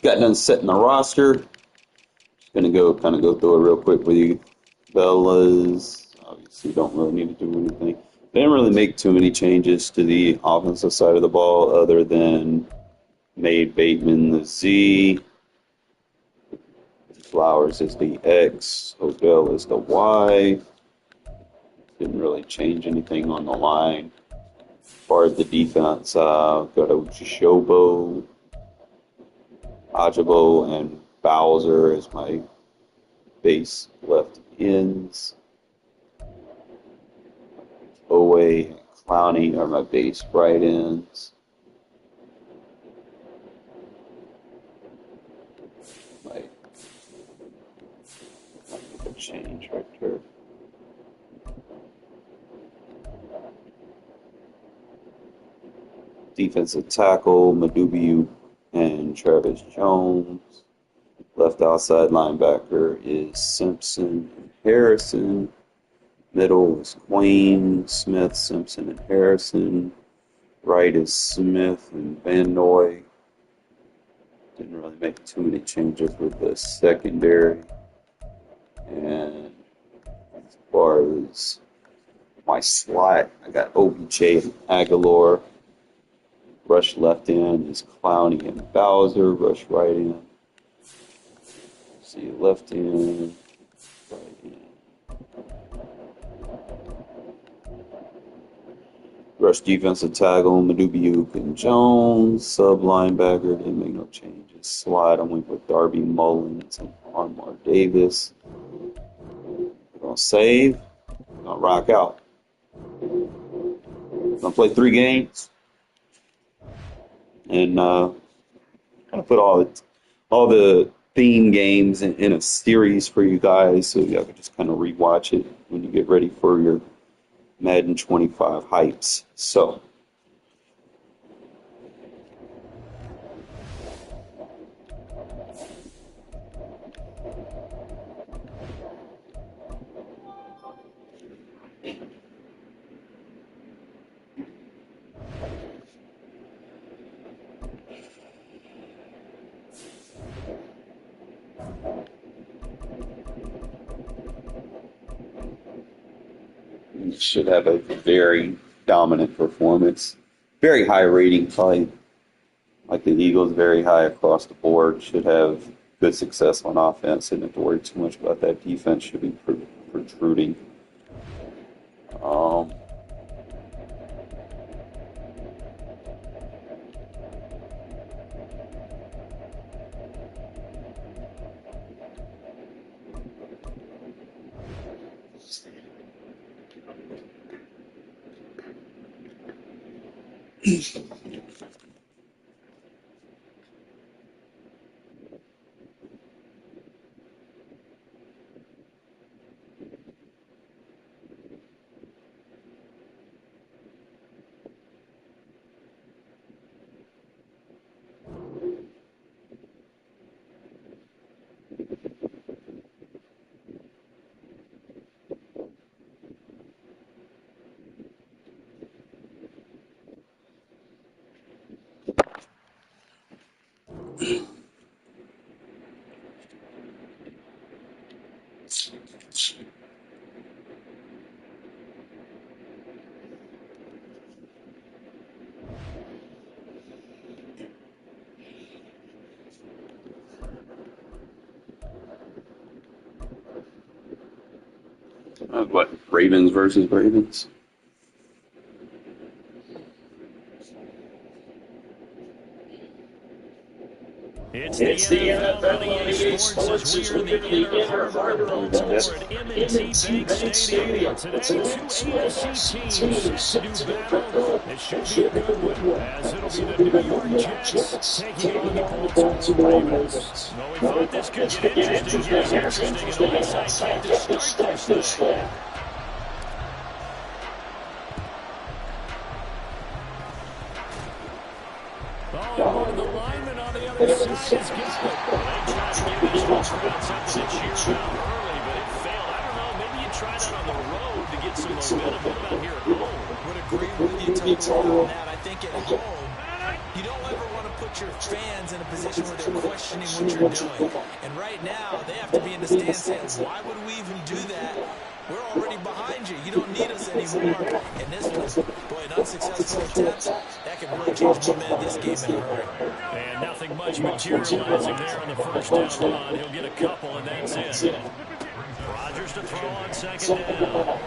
got done setting the roster. Just gonna kind of go through it real quick with you fellas. Obviously, don't really need to do anything. They didn't really make too many changes to the offensive side of the ball, other than made Bateman the Z, Flowers is the X, Odell is the Y. Didn't really change anything on the line. As far as the defense, got Ochobo, Ajabo, and Bowser as my base left ends. Owe and Clowney are my base right ends. Might make a change right there. Defensive tackle, Madubuike and Travis Jones. Left outside linebacker is Simpson and Harrison. Middle is Queen, Smith, Simpson, and Harrison. Right is Smith and Van Noy. Didn't really make too many changes with the secondary. And as far as my slot, I got OBJ and Aguilar. Rush left end is Clowney and Bowser. Rush right end. See left end, right end. Rush defensive tackle, Madubuike and Jones. Sub linebacker, didn't make no changes. Slide, I went with Darby Mullins and Armar Davis. We're going to save. We're going to rock out. We're going to play 3 games. And kind of put all the theme games in a series for you guys, so y'all can just kind of rewatch it when you get ready for your Madden 25 hypes. So, you should have a very dominant performance. Very high rating, probably like the Eagles, very high across the board. Should have good success on offense. Didn't have to worry too much about that. Defense should be protruding. What, Ravens versus Ravens? It's the NFL on EA Sports as we are in the inner harbor of Baltimore at M&T Bank Stadium. Today, 2 AFC teams to do battle. It should be a good one, as it'll be the New York Jets taking on the Baltimore Ravens. Well, we thought this could get interesting. Here's interesting, and onside kick to start this thing. Oh, the lineman on the other side is good. They tried to give this one crowd something to cheer about early, but it failed. I don't know, maybe you try that on the road to get some momentum. What about here at home? Would agree with you totally on that. I think at home, you don't ever want to put your fans in a position where they're questioning what you're doing. And right now, they have to be in the stands saying, why would we even do that? We're already behind you. You don't need us anymore. And this one, boy, an unsuccessful attempt, that could really change momentum of this game in a hurry. And nothing much materializing there on the first down run. He'll get a couple, and that's it. Rodgers to throw on second down.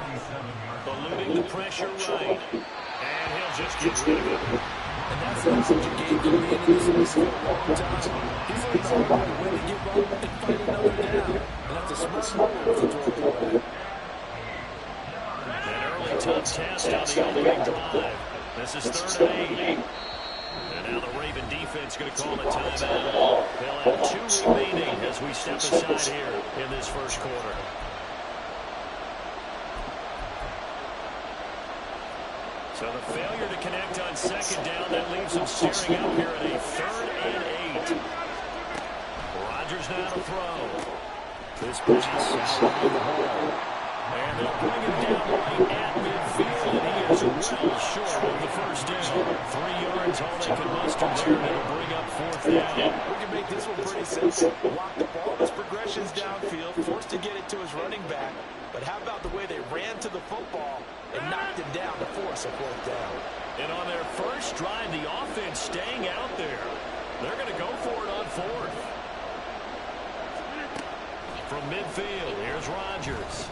Eluding the pressure right. And he'll just get rid of it. And that's not such a game for being in this league for a long time. He's learned how to when to give up and fight another down. And that's a smart move to throw the ball back. An early tough test on the opening drive. This is 3rd and 8. And now the Raven defense going to call a timeout. They'll have 2 remaining as we step aside here in this first quarter. So the failure to connect on second down, that leaves them staring out here at a 3rd and 8. Rodgers now to throw. This pass out of the hole. And they'll bring him down right at midfield, and he is well short of the first down. 3 yards, all they can muster there, and it'll bring up 4th down. We can make this one pretty simple. Lock the ball, his progression's downfield, forced to get it to his running back. But how about the way they ran to the football and knocked him down to force a 4th down? And on their first drive, the offense staying out there. They're going to go for it on 4th. From midfield, here's Rodgers.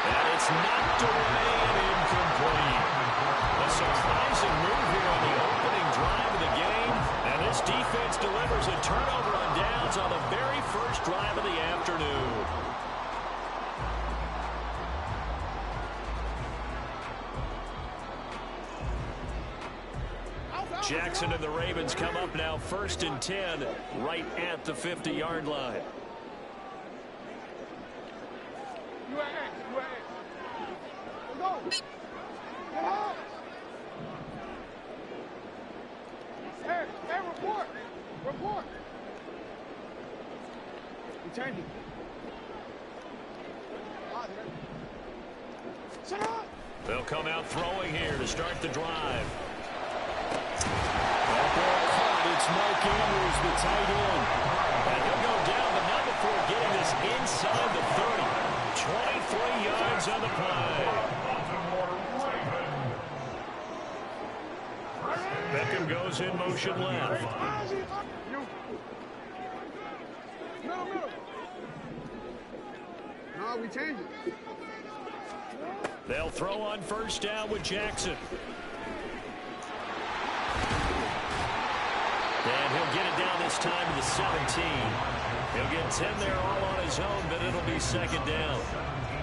And it's knocked away and incomplete. A surprising move here on the opening drive of the game. And this defense delivers a turnover on downs on the very first drive of the afternoon. Jackson and the Ravens come up now 1st and 10 right at the 50-yard line. Hey, report! Report! We're changing. Shut up! They'll come out throwing here to start the drive. It's Mike Andrews, the tight end. And he'll go down, but not before getting this inside the 30. 23 yards on the play. Beckham goes in motion left. Middle. No, we change it. They'll throw on first down with Jackson. And he'll get it down this time to the 17. He'll get 10 there all on his own, but it'll be second down.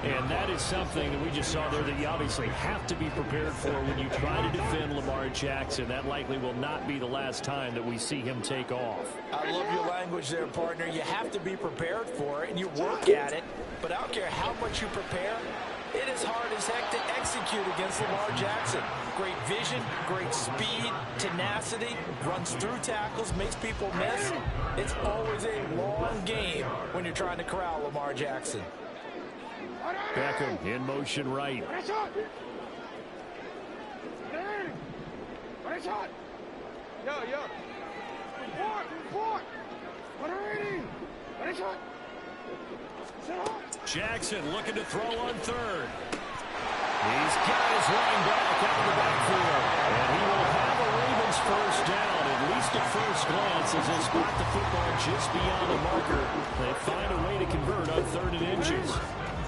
And that is something that we just saw there that you obviously have to be prepared for when you try to defend Lamar Jackson. That likely will not be the last time that we see him take off. I love your language there, partner. You have to be prepared for it, and you work at it. But I don't care how much you prepare, it is hard as heck to execute against Lamar Jackson. Great vision, great speed, tenacity, runs through tackles, makes people miss. It's always a long game when you're trying to corral Lamar Jackson. Beckham in motion right. Yo. Report. Jackson looking to throw on 3rd. He's got his running back out of the backfield. And he will have a Ravens first down, at least at first glance, as they spot the football just beyond the marker. They find a way to convert on 3rd and inches.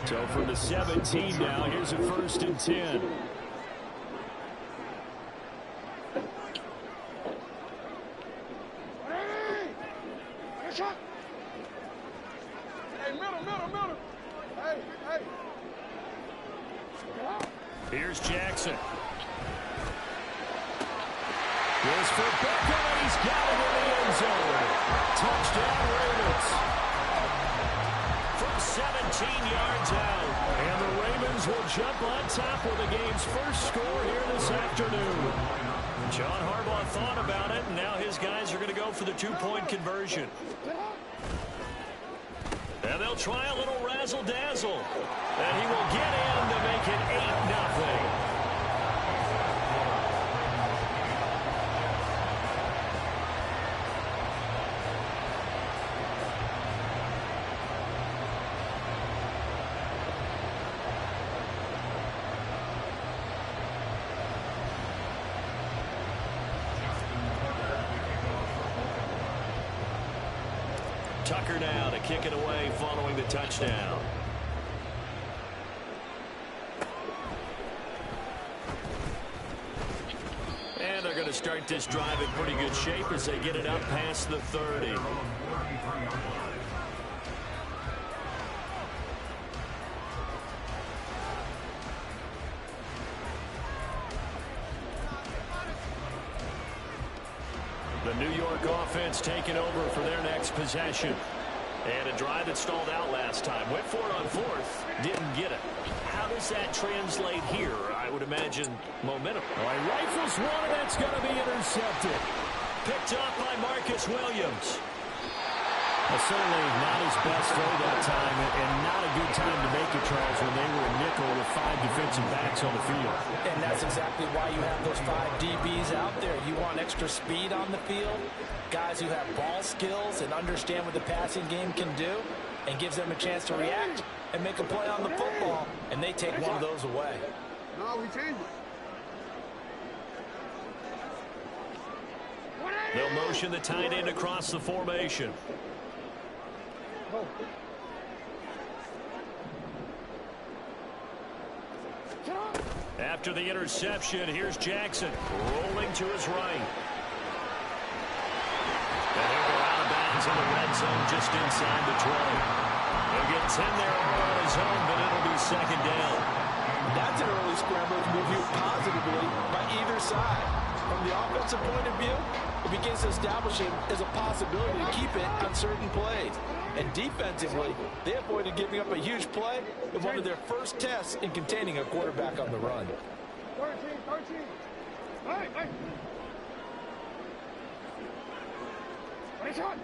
So from the 17 now, here's a 1st and 10. Hey, middle. Hey. Here's Jackson. Goes for Beckham, and he's got it in the end zone. Touchdown, Ravens. From 17 yards out. And the Ravens will jump on top with the game's first score here this afternoon. John Harbaugh thought about it, and now his guys are going to go for the 2-point conversion. And they'll try a little razzle-dazzle. And he will get in to make it 8-0. Tucker now to kick it away following the touchdown. And they're going to start this drive in pretty good shape as they get it up past the 30. The New York offense taking over for their next possession. And a drive that stalled out last time. Went for it on fourth. Didn't get it. How does that translate here? I would imagine momentum. All right, rifles one, and that's going to be intercepted. Picked up by Marcus Williams. Well, certainly not his best throw that time, and not a good time to make it, Charles, when they were in nickel with 5 defensive backs on the field. And that's exactly why you have those 5 DBs out there. You want extra speed on the field, guys who have ball skills and understand what the passing game can do, and gives them a chance to react and make a play on the football, and they take one of those away. No, we changed it. They'll motion the tight end across the formation. After the interception, here's Jackson rolling to his right. And he'll go out of bounds in the red zone just inside the 20. He'll get 10 there all on his own, but it'll be second down. That's an early scramble to move you positively by either side. From the offensive point of view, it begins to establish it as a possibility to keep it on certain plays. And defensively, they avoided giving up a huge play in one of their first tests in containing a quarterback on the run. 13. Hey, hey. What shot?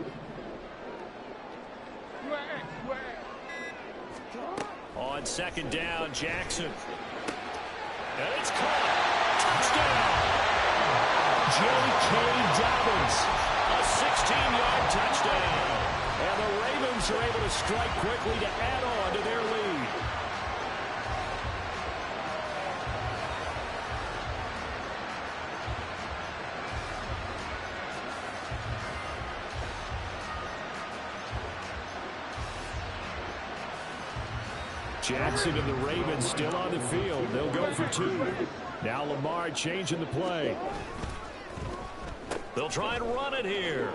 On second down, Jackson. And it's caught. Touchdown. J.K. Dobbins. A 16-yard touchdown. And the Ravens are able to strike quickly to add on to their lead. Jackson and the Ravens still on the field. They'll go for 2. Now Lamar changing the play. They'll try and run it here.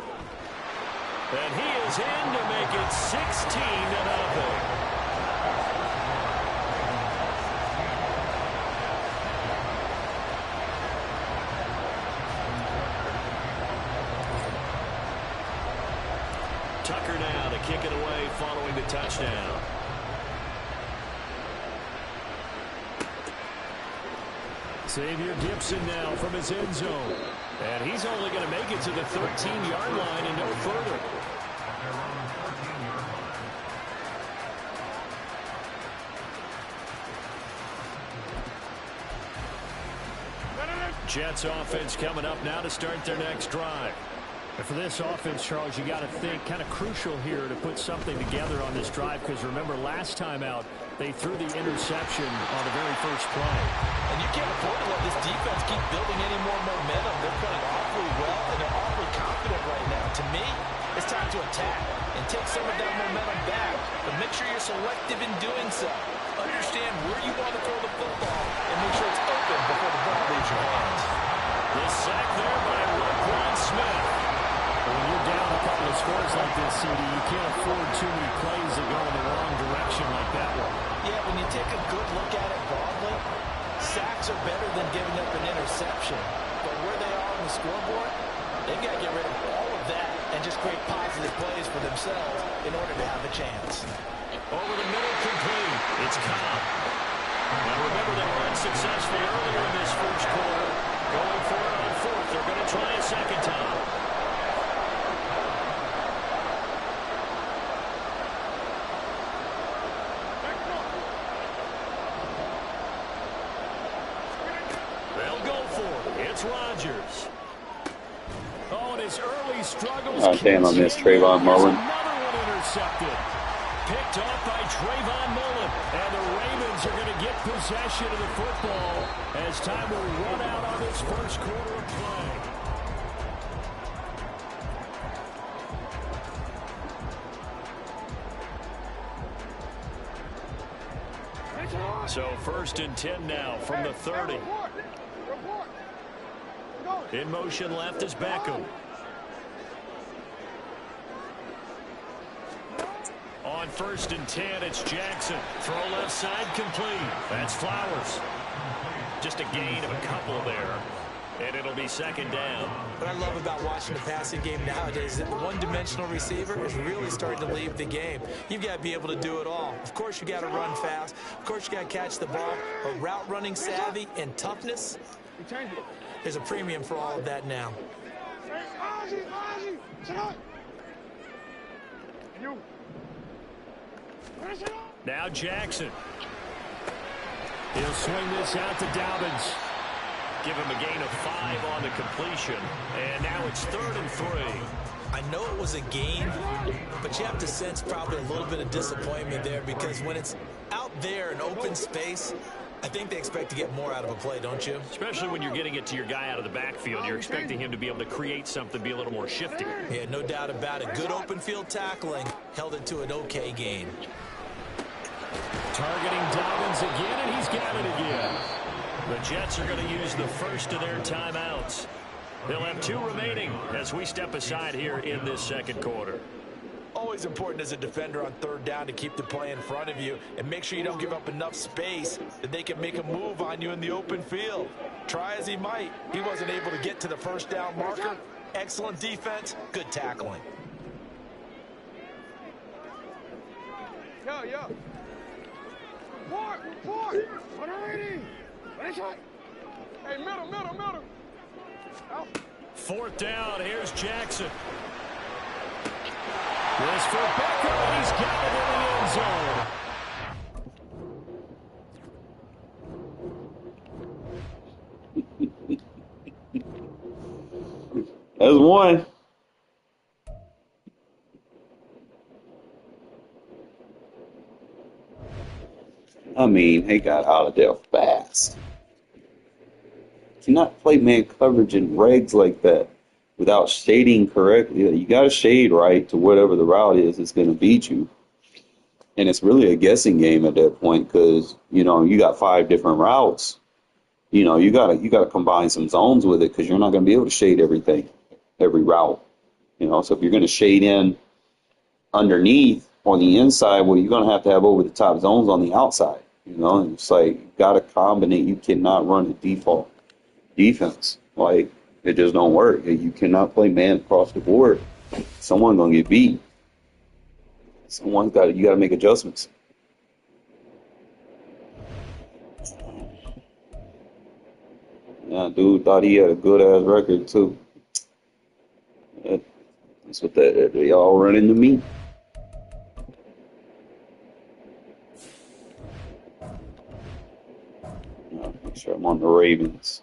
And he is in to make it 16-0. Tucker now to kick it away following the touchdown. Xavier Gibson now from his end zone. And he's only going to make it to the 13-yard line and no further. Jets offense coming up now to start their next drive. And for this offense, Charles, you got to think kind of crucial here to put something together on this drive, because remember last time out they threw the interception on the very first play. And you can't afford to let this defense keep building any more momentum. They're playing awfully well, and they're awfully confident right now. To me, it's time to attack and take some of that momentum back, but make sure you're selective in doing so. Understand where you want to throw the football and make sure it's open before the ball leaves your hands. The sack there by Roquan Smith. When you're down a couple of scores like this, CD, you can't afford too many plays that go in the wrong direction like that one. Yeah, when you take a good look at it broadly, sacks are better than giving up an interception. But where they are on the scoreboard, they've got to get rid of all of that and just create positive plays for themselves in order to have a chance. Over the middle, complete. It's Cobb. Now remember, they were unsuccessful earlier in this first quarter. Going for it on fourth. They're going to try a second time. They'll go for it. It's Rodgers. Oh, and his early struggles. Damn, I missed Trayvon Mullen. Another one intercepted. Picked off by Trayvon Mullen. And the Ravens are going to get possession of the football as time will run out on this first quarter of play. So 1st and 10 now from the 30. In motion left is Beckham. On 1st and 10, it's Jackson. Throw left side complete. That's Flowers. Just a gain of a couple there. And it'll be 2nd down. What I love about watching the passing game nowadays is that the one-dimensional receiver is really starting to leave the game. You've got to be able to do it all. Of course, you got to run fast. Of course, you got to catch the ball. But route running savvy and toughness, there's a premium for all of that now. Now Jackson. He'll swing this out to Dobbins. Give him a gain of 5 on the completion. And now it's 3rd and 3. I know it was a gain, but you have to sense probably a little bit of disappointment there because when it's out there in open space, I think they expect to get more out of a play, don't you? Especially when you're getting it to your guy out of the backfield. You're expecting him to be able to create something, be a little more shifty. Yeah, no doubt about it. Good open field tackling held it to an okay gain. Targeting Dobbins again, and he's got it again. The Jets are going to use the first of their timeouts. They'll have 2 remaining as we step aside here in this 2nd quarter. Always important as a defender on 3rd down to keep the play in front of you and make sure you don't give up enough space that they can make a move on you in the open field. Try as he might, he wasn't able to get to the 1st down marker. Excellent defense, good tackling. Yo. Report. What are we? Hey, middle. Out. 4th down, here's Jackson. This for Beckham, he's got it in the end zone. There's one. I mean, he got out of there fast. You cannot play man coverage in regs like that without shading correctly. You got to shade right to whatever the route is that's going to beat you. And it's really a guessing game at that point because, you know, you got 5 different routes. You know, you gotta combine some zones with it because you're not going to be able to shade everything, every route. You know, so if you're going to shade in underneath on the inside, well, you're going to have over the top zones on the outside. You know, and it's like you got to combine. You cannot run a default defense. Like, it just don't work. You cannot play man across the board. Someone's going to get beat. You got to make adjustments. Yeah, dude thought he had a good-ass record, too. That's what they all run into me. Make sure I'm on the Ravens.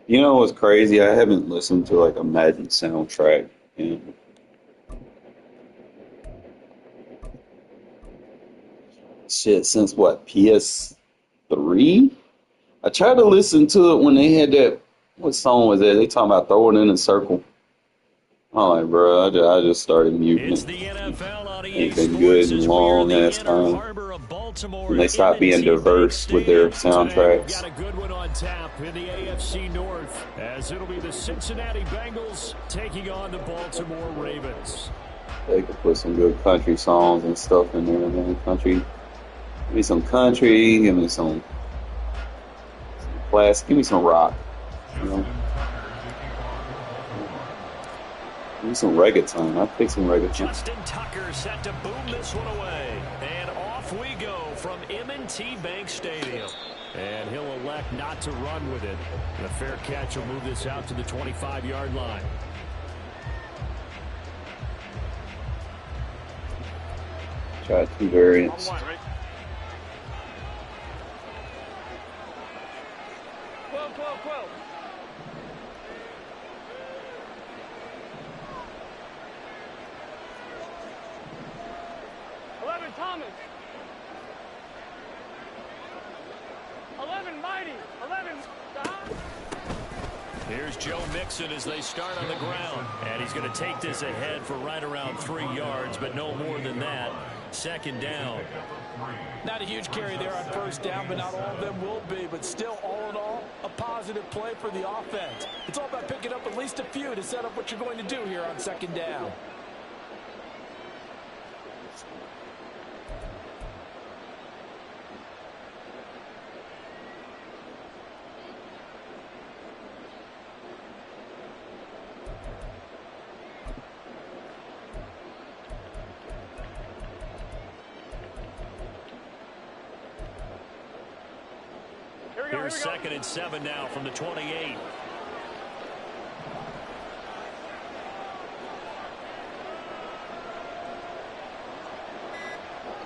You know what's crazy? I haven't listened to like a Madden soundtrack in since what, PS3? I tried to listen to it when they had that. What song was that? They talking about throwing in a circle. I'm like, bro, I just started muting It's it. the NFL on EA Ain't been Sports good as in we a are long the ass Inner time. Harbor of Baltimore. And they stopped being M&T diverse with their Bank Stadium. Today, we've soundtracks. got a good one on tap in the AFC North, as it'll be the Cincinnati Bengals taking on the Baltimore Ravens. They could put some good country songs and stuff in there, man. Country. Give me some country. Give me some classic. Give me some rock. You know? Give me some reggaeton. I'll pick some reggaeton. Justin Tucker set to boom this one away. And off we go from M&T Bank Stadium. And he'll elect not to run with it. And a fair catch will move this out to the 25-yard line. Try two variants. On one, right? 12, 12, 12. 11, Thomas. 11, Mighty. 11, Don. Here's Joe Mixon as they start on the ground. And he's going to take this ahead for right around 3 yards, but no more than that. Second down. Not a huge carry there on first down, but not all of them will be. But still, all in all, a positive play for the offense. It's all about picking up at least a few to set up what you're going to do here on second down. Here's 2nd and 7 now from the 28.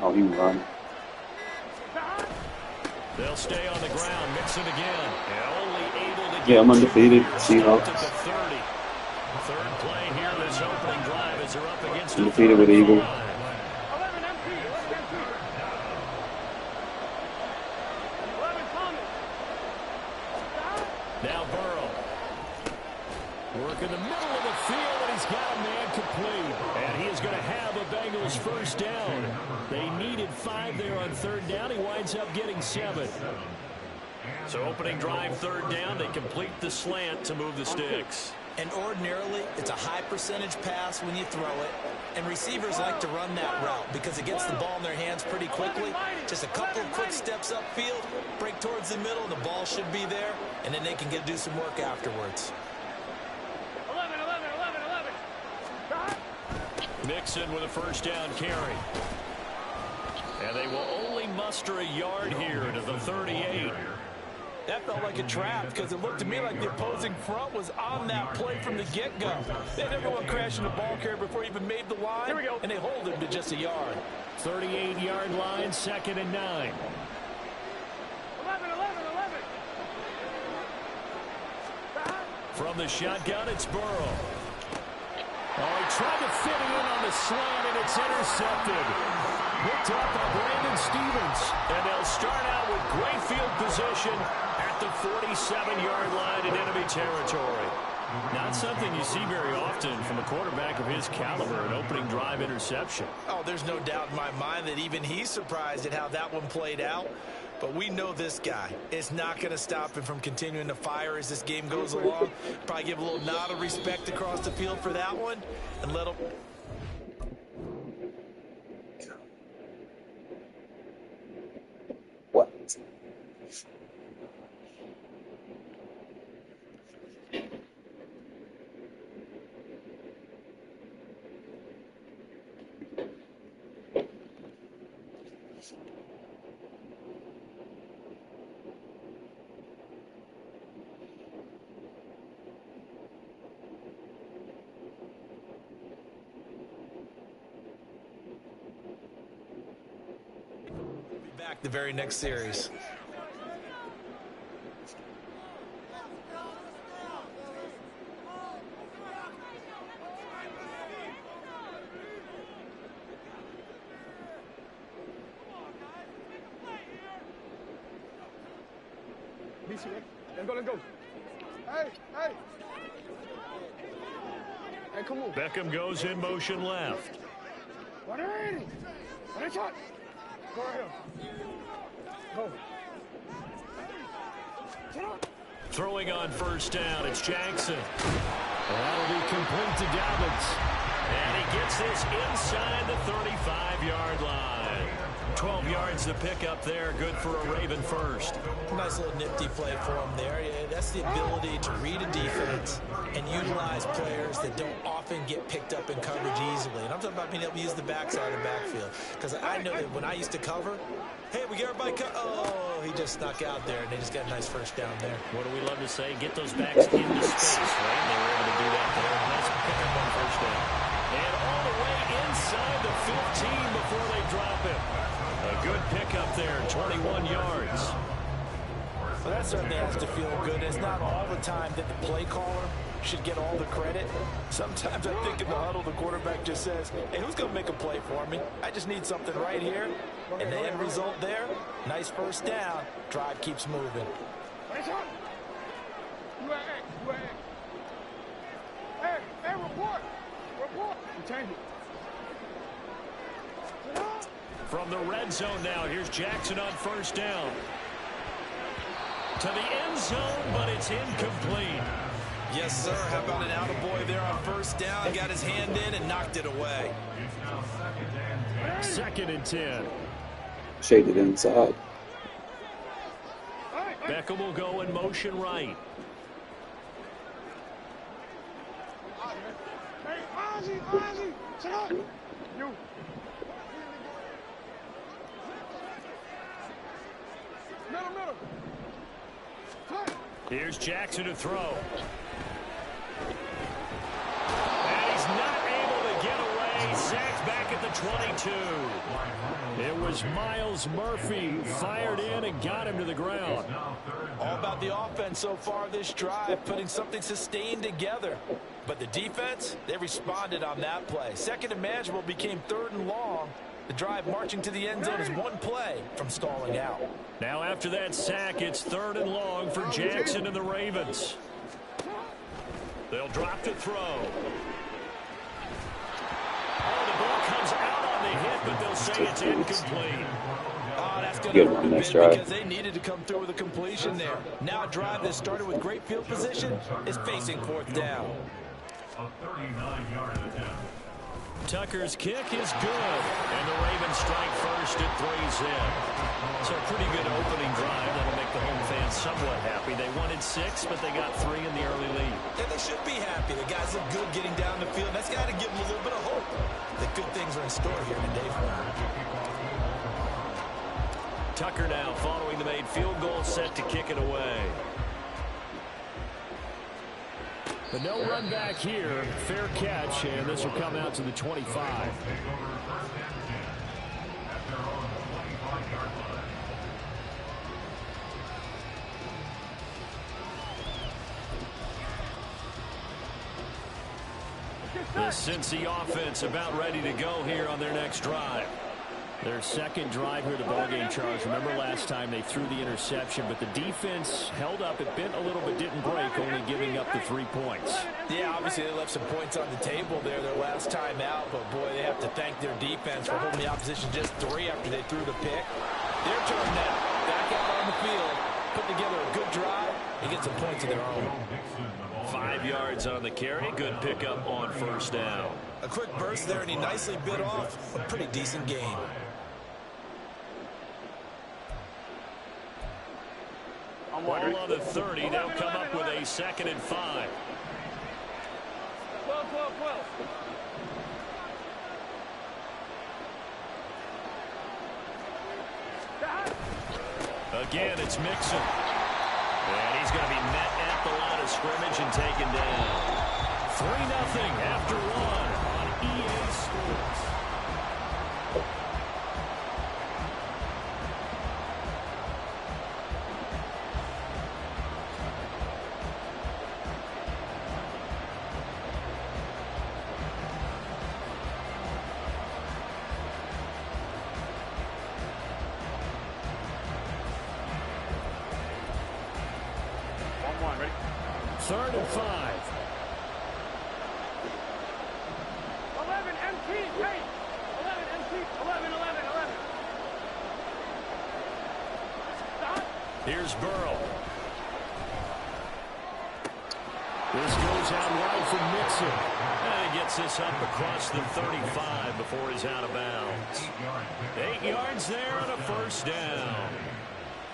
Oh, he run. They'll stay on the ground. Mixon again. And only able to get Yeah, I'm undefeated. Seahawks. Seahawks. 30. Third play here this opening drive as they're up against Undefeated with Eagle. 11, MP. 11, MP. 11, Thomas. Now Burrow. Work in the middle of the field, and he's got a man complete. And he is going to have a Bengals first down. They needed 5 there on third down. He winds up getting 7. So opening drive, third down. They complete the slant to move the sticks. And ordinarily, it's a high percentage pass when you throw it. And receivers like to run that route because it gets the ball in their hands pretty quickly. Just a couple of quick steps upfield, break towards the middle, and the ball should be there. And then they can do some work afterwards. 11, 11, 11, 11. Mixon with a first down carry. And they will only muster a yard here to the 38. That felt like a trap because it looked to me like the opposing front was on that play from the get-go. They had everyone crashing the ball carrier before he even made the line, and they hold him to just a yard. 38-yard line, 2nd and 9. 11, 11, 11. From the shotgun, it's Burrow. Oh, he tried to fit it in on the slant, and it's intercepted. Picked up by Brandon Stevens. And they'll start out with great field position at the 47-yard line in enemy territory. Not something you see very often from a quarterback of his caliber, an opening drive interception. Oh, there's no doubt in my mind that even he's surprised at how that one played out. But we know this guy is not going to stop him from continuing to fire as this game goes along. Probably give a little nod of respect across the field for that one and let him... What? back the very next series. BC, let's go, let's go. Hey, hey. Hey, come on. Beckham goes in motion left. 180. 180 shot. Go right here. Go. Throwing on first down, it's Jackson. That'll be complete to Dobbins. And he gets this inside the 35-yard line. 12 yards to pick up there, good for a Raven first. Nice little nifty play for him there. Yeah, that's the ability to read a defense and utilize players that don't often get picked up in coverage easily. And I'm talking about being able to use the backside of the backfield. Because I know that when I used to cover, hey, we get everybody oh, he just snuck out there, and they just got a nice first down there. What do we love to say? Get those backs into space, right? They were able to do that there. Nice pick up on first down. And all the way inside inside the 15 before they drop him. A good pickup there, 21 yards. Well, that certainly has to feel good. It's not all the time that the play caller should get all the credit. Sometimes I think in the huddle, the quarterback just says, hey, who's going to make a play for me? I just need something right here. And the end result there, nice first down. Drive keeps moving. Hey, report. Change it. From the red zone now, here's Jackson on first down. To the end zone, but it's incomplete. Yes, sir. How about an attaboy there on first down? Got his hand in and knocked it away. 2nd and 10. Shaded inside. Beckham will go in motion right. Hey, Ozzy, check out. You. Middle. Here's Jackson to throw. And he's not able to get away. Sacked back at the 22. It was Miles Murphy who fired in and got him to the ground. All about the offense so far this drive, putting something sustained together. But the defense, they responded on that play. Second and manageable became 3rd and long. The drive marching to the end zone is one play from stalling out. Now after that sack, it's 3rd and long for Jackson and the Ravens. They'll drop to throw. Oh, the ball comes out on the hit, but they'll say it's incomplete. Oh, that's going Good to hurt one, a nice bit try. because they needed to come through with a completion there. Now a drive that started with great field position is facing 4th down. A 39-yard attempt. Tucker's kick is good, and the Ravens strike first at 3's in. So a pretty good opening drive. That'll make the home fans somewhat happy. They wanted 6, but they got 3 in the early lead. And they should be happy. The guys look good getting down the field. That's got to give them a little bit of hope that good things are in store here today for them. Tucker now following the made field goal, set to kick it away. But no run back here. Fair catch, and this will come out to the 25. The Cincy offense about ready to go here on their next drive. Their second drive here of the ballgame, Charles. Remember last time they threw the interception, but the defense held up. It bent a little but didn't break, only giving up the 3 points. Yeah, obviously they left some points on the table there their last time out, but boy, they have to thank their defense for holding the opposition just 3 after they threw the pick. Their turn now, back out on the field, put together a good drive and get some points of their own. 5 yards on the carry, good pickup on first down. A quick burst there, and he nicely bit off a pretty decent gain. Ball on the 30, they'll come up with a 2nd and 5. 12. Again, it's Mixon. And he's going to be met at the line of scrimmage and taken down. 3-0 after 1 on EA Sports. Ready? 3rd and 5. 11 MT, hey! 11 MT, 11. Stop. Here's Burrow. This goes out wide for Mixon. And he gets this up across the 35 before he's out of bounds. 8 yards there on a first down.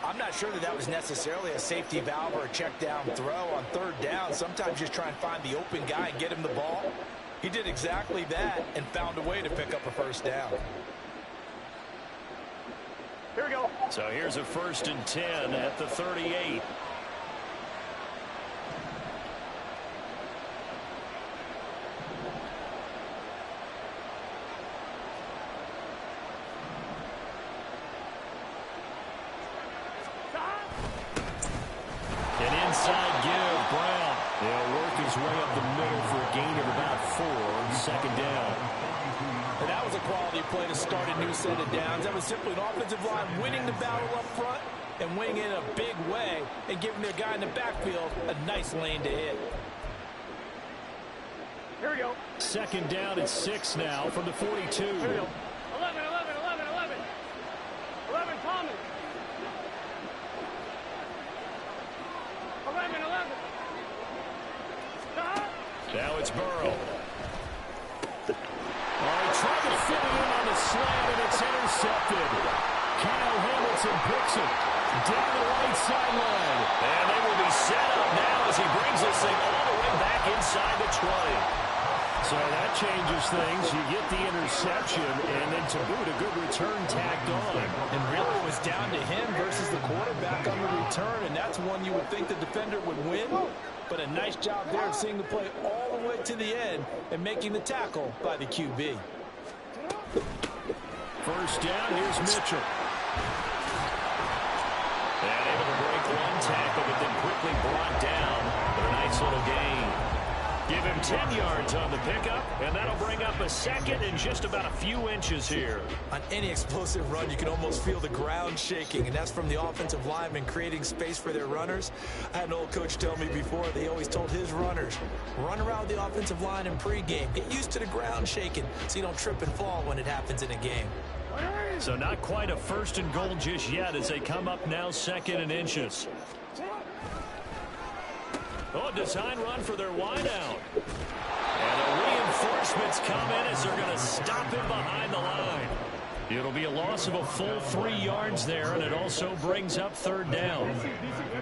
I'm not sure that was necessarily a safety valve or a check down throw on 3rd down. Sometimes just try and find the open guy and get him the ball. He did exactly that and found a way to pick up a first down. Here we go. So here's a 1st and 10 at the 38. his way up the middle for a gain of about 4, second down. And that was a quality play to start a new set of downs. That was simply an offensive line winning the battle up front and winning it in a big way and giving their guy in the backfield a nice lane to hit. Here we go. Second down and 6 now from the 42. Here we go. 11, 11, 11, 11. 11, Thomas. 11, 11. Stop. Now it's Burrow. Trying to fit it in on the slant, and it's intercepted. Kyle Hamilton picks it down the right sideline. And they will be set up now as he brings this thing all the way back inside the 20. So that changes things. You get the interception, and then to boot, a good return tagged on. And really it was down to him versus the quarterback on the return, and that's one you would think the defender would win. But a nice job there of seeing the play all the way to the end and making the tackle by the QB. First down, here's Mitchell. And able to break one tackle, but then quickly brought down with a nice little gain. Give him 10 yards on the pickup, and that'll bring up a second in just about a few inches here. On any explosive run, you can almost feel the ground shaking, and that's from the offensive linemen creating space for their runners. I had an old coach tell me before, they always told his runners, run around the offensive line in pregame. Get used to the ground shaking so you don't trip and fall when it happens in a game. So not quite a first and goal just yet as they come up now second and inches. Oh, design run for their wideout. And the reinforcements come in as they're going to stop him behind the line. It'll be a loss of a full 3 yards there, and it also brings up third down.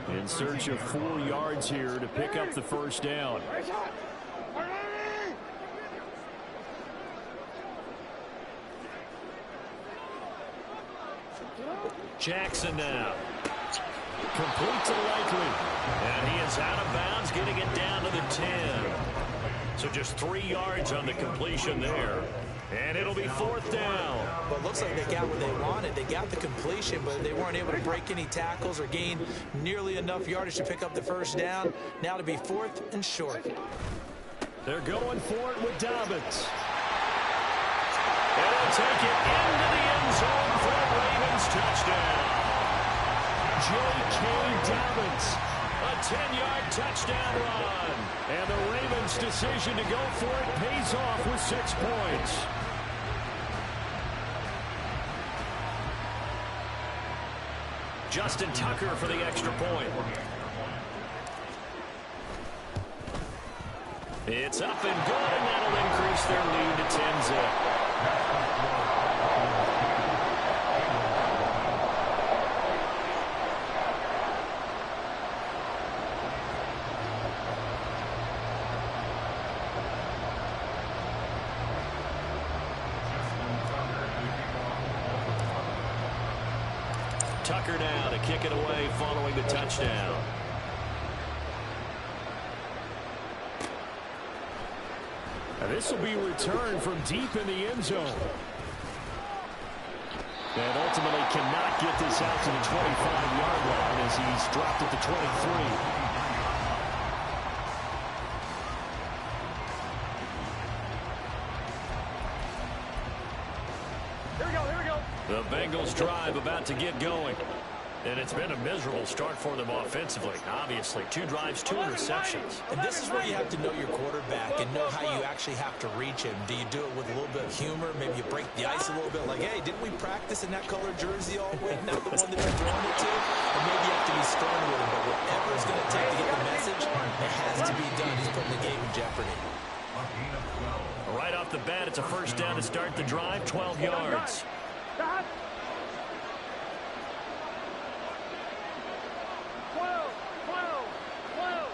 In search of 4 yards here to pick up the first down. Jackson now. Complete to Likely. And he is out of bounds, getting it down to the 10. So just 3 yards on the completion there. And it'll be fourth down. Well, it looks like they got what they wanted. They got the completion, but they weren't able to break any tackles or gain nearly enough yardage to pick up the first down. Now to be fourth and short. They're going for it with Dobbins. And they'll take it into the end zone for the Ravens touchdown. J.K. Dobbins, a 10-yard touchdown run. And the Ravens' decision to go for it pays off with 6 points. Justin Tucker for the extra point. It's up and good, and that'll increase their lead to 10-zip. Tucker now to kick it away following the touchdown. And this will be returned from deep in the end zone. And ultimately cannot get this out to the 25-yard line as he's dropped at the 23. The Bengals drive about to get going. And it's been a miserable start for them offensively. Obviously, 2 drives, 2 interceptions. And this is where you have to know your quarterback and know how you actually have to reach him. Do you do it with a little bit of humor? Maybe you break the ice a little bit. Like, hey, didn't we practice in that colored jersey all week? Not the one that you're throwing it to. And maybe you have to be stern with him. But whatever it's going to take to get the message, it has to be done. He's putting the game in jeopardy. Right off the bat, it's a first down to start the drive, 12 yards. Stop. 12, 12, 12.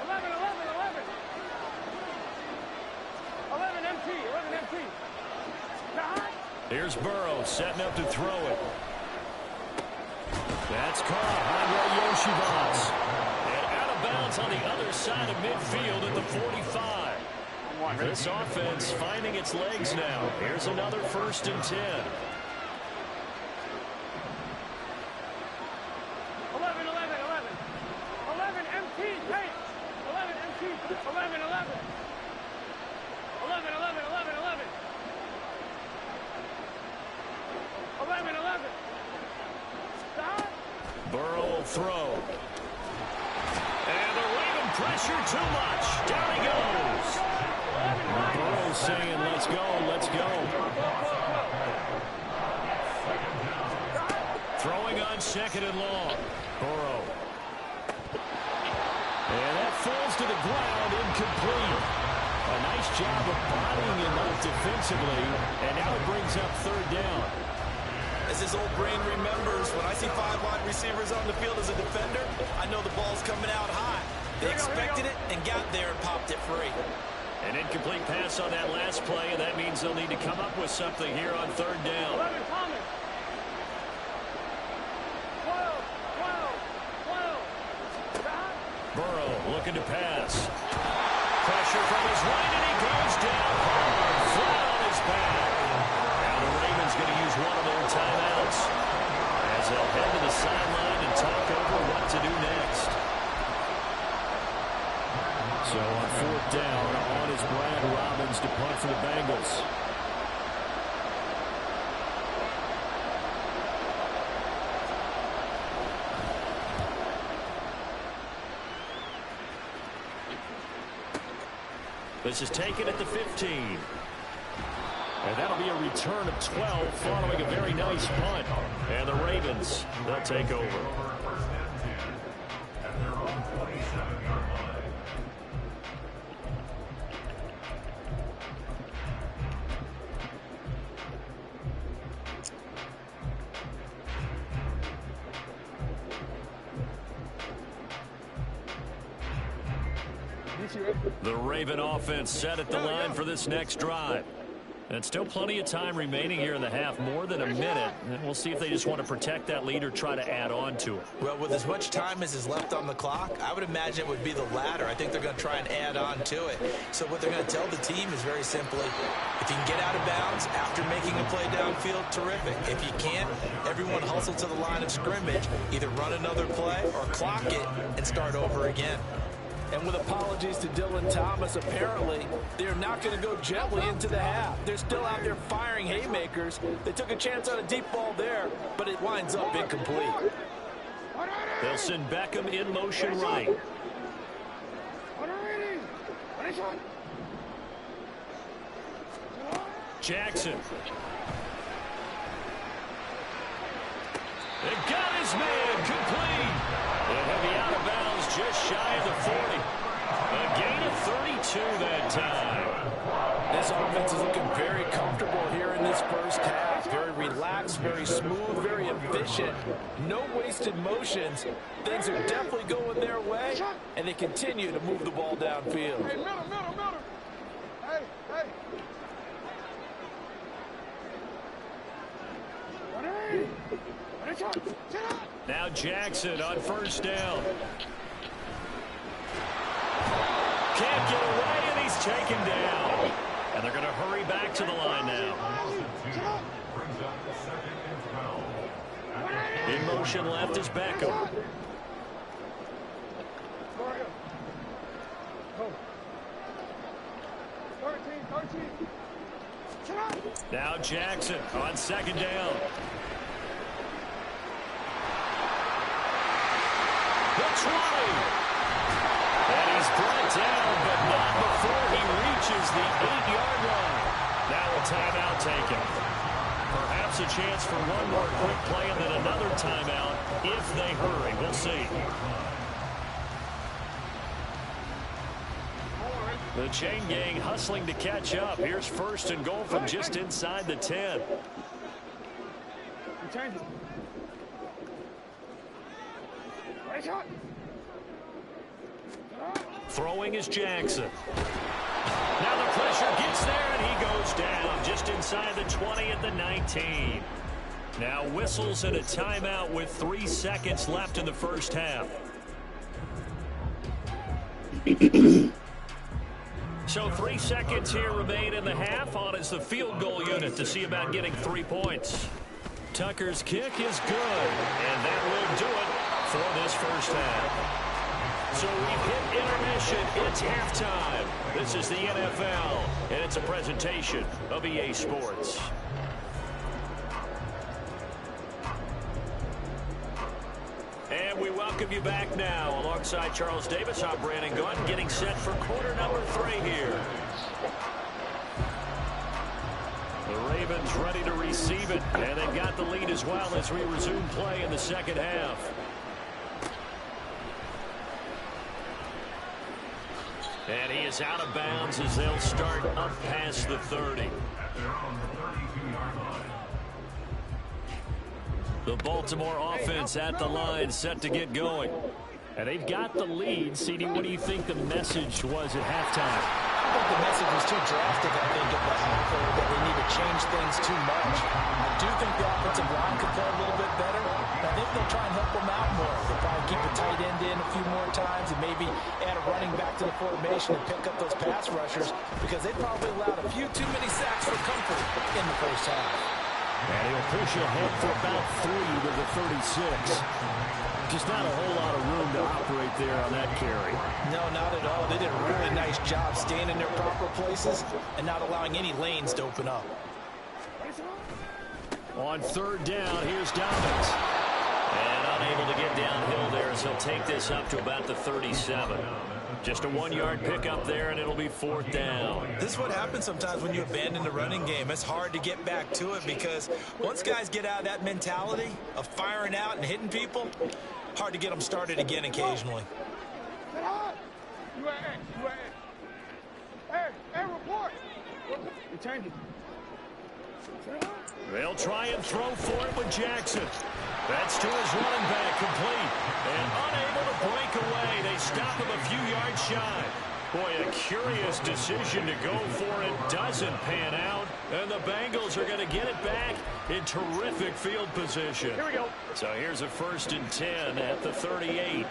11, 11, 11. 11 MT, 11 MT. Stop. Here's Burrow setting up to throw it. That's caught. Andre Yoshibas. And out of bounds on the other side of midfield at the 45. This offense finding its legs now. Here's another first and 10. 11, 11, 11. 11 MT, take. 11 MT. 11, 11. 11, 11, 11, 11. 11, 11. Stop. Burrow will throw. And the Raven pressure too much. Down he goes. Burrow saying, let's go, let's go. Throwing on second and long. Burrow. And that falls to the ground, incomplete. A nice job of bodying him up defensively, and now it brings up third down. As his old brain remembers, when I see 5 wide receivers on the field as a defender, I know the ball's coming out high. They expected it and got there and popped it free. An incomplete pass on that last play, and that means they'll need to come up with something here on third down. 11, Thomas. 12, 12, 12. Stop. Burrow looking to pass. Pressure from his right, and he goes down hard, flat on his back. Now the Ravens going to use one of their timeouts as they'll head to the sideline and talk over what to do next. So on fourth down, on is Brad Robbins to punt for the Bengals. This is taken at the 15. And that'll be a return of 12 following a very nice punt. And the Ravens, they'll take over. First and 10 at their own 27-yard line. The Raven offense set at the line for this next drive. And still plenty of time remaining here in the half, more than a minute. And we'll see if they just want to protect that lead or try to add on to it. Well, with as much time as is left on the clock, I would imagine it would be the latter. I think they're going to try and add on to it. So what they're going to tell the team is very simply, if you can get out of bounds after making a play downfield, terrific. If you can't, everyone hustle to the line of scrimmage, either run another play or clock it and start over again. And with apologies to Dylan Thomas, apparently they're not going to go gently into the half. They're still out there firing haymakers. They took a chance on a deep ball there, but it winds up incomplete. They'll send Beckham in motion right. Jackson. They got his man complete. And he'll be out of bounds just shy of the 40. A gain of 32 that time. This offense is looking very comfortable here in this first half. Very relaxed, very smooth, very efficient. No wasted motions. Things are definitely going their way, and they continue to move the ball downfield. Hey, middle. Hey. Now Jackson on first down. Can't get away, and he's taken down. And they're going to hurry back to the line now. Brings up the 2nd and 12. In motion left is Beckham. Now Jackson on second down. The 20. And he's brought down, but not before he reaches the 8-yard line. Now a timeout taken. Perhaps a chance for one more quick play and then another timeout if they hurry. We'll see. The chain gang hustling to catch up. Here's first and goal from just inside the 10. Throwing is Jackson. Now the pressure gets there, and he goes down just inside the 20 at the 19. Now whistles and a timeout with 3 seconds left in the first half. So 3 seconds here remain in the half. On is the field goal unit to see about getting 3 points. Tucker's kick is good, and that will do it for this first half. So we've hit intermission. It's halftime. This is the NFL, and it's a presentation of EA Sports. And we welcome you back now. Alongside Charles Davis, I'm Brandon Gunn, getting set for quarter number 3 here. The Ravens ready to receive it, and they've got the lead as well as we resume play in the second half. And he is out of bounds as they'll start up past the 30. The Baltimore offense at the line, set to get going. And they've got the lead. CD, what do you think the message was at halftime? I think the message was too drastic, I think, at the half, that they need to change things too much. I do think the offensive line could play a little bit better. I think they'll try and help them out more. They'll probably keep the tight end in a few more times and maybe add a running back to the formation and pick up those pass rushers because they probably allowed a few too many sacks for comfort in the first half. And he'll push ahead for about 3 to the 36. Just not a whole lot of room to operate there on that carry. No, not at all. They did a really nice job staying in their proper places and not allowing any lanes to open up. On third down, here's Dobbins. And unable to get downhill there as he'll take this up to about the 37. Just a 1-yard pickup there, and it'll be 4th down. This is what happens sometimes when you abandon the running game. It's hard to get back to it because once guys get out of that mentality of firing out and hitting people, hard to get them started again occasionally. Hey, report. You change it. They'll try and throw for it with Jackson. That's to his running back, complete. And unable to break away. They stop him a few yards shy. Boy, a curious decision to go for it. Doesn't pan out. And the Bengals are going to get it back in terrific field position. Here we go. So here's a 1st and 10 at the 38. 11,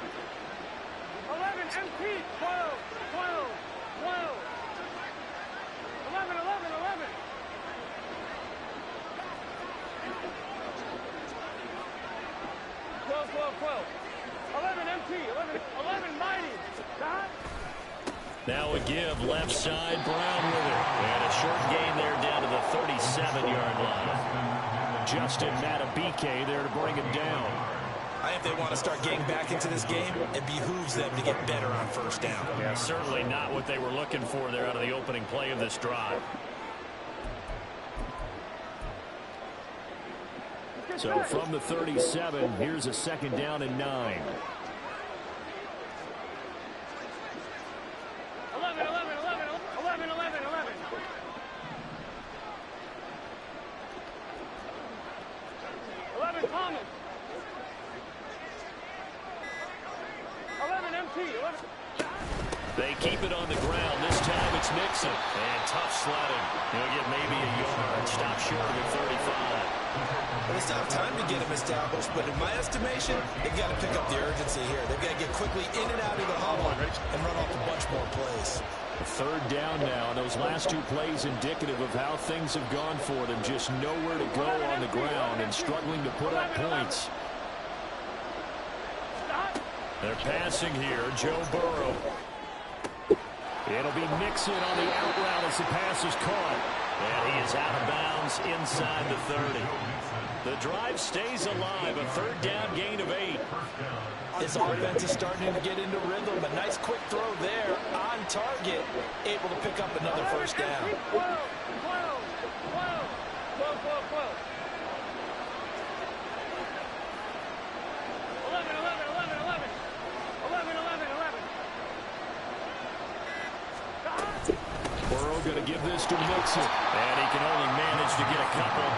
MP, 12, 12, 12. 11, 11, 11. 12, 12, 12. 11, MP, 11, mighty. Dot. Now a give, left side, Brown with it. And a short gain there down to the 37-yard line. Justin Matabike there to bring him down. I think they want to start getting back into this game. It behooves them to get better on 1st down. Yeah, certainly not what they were looking for there out of the opening play of this drive. So from the 37, here's a 2nd down and 9. 11, 11, 11, 11, 11, 11. 11, Thomas. 11, MT, 11. They keep it on the ground. This time it's Nixon. And tough sledding. He'll get maybe a yard. Stop short of the 35. Well, it's not time to get them established, but in my estimation, they've got to pick up the urgency here. They've got to get quickly in and out of the huddle and run off a bunch more plays. 3rd down now. Those last 2 plays indicative of how things have gone for them. Just nowhere to go on the ground and struggling to put up points. They're passing here. Joe Burrow. It'll be Nixon on the out route as the pass is caught. And he is out of bounds inside the 30. The drive stays alive. A 3rd down gain of 8. This offense is starting to get into rhythm. A nice quick throw there on target. Able to pick up another 1st down. 12, 12, 12, 12, 12, 12. 11, 11, 11, 11. 11, 11, 11. Burrow going to give this to Nixon. And he can only manage to get a couple.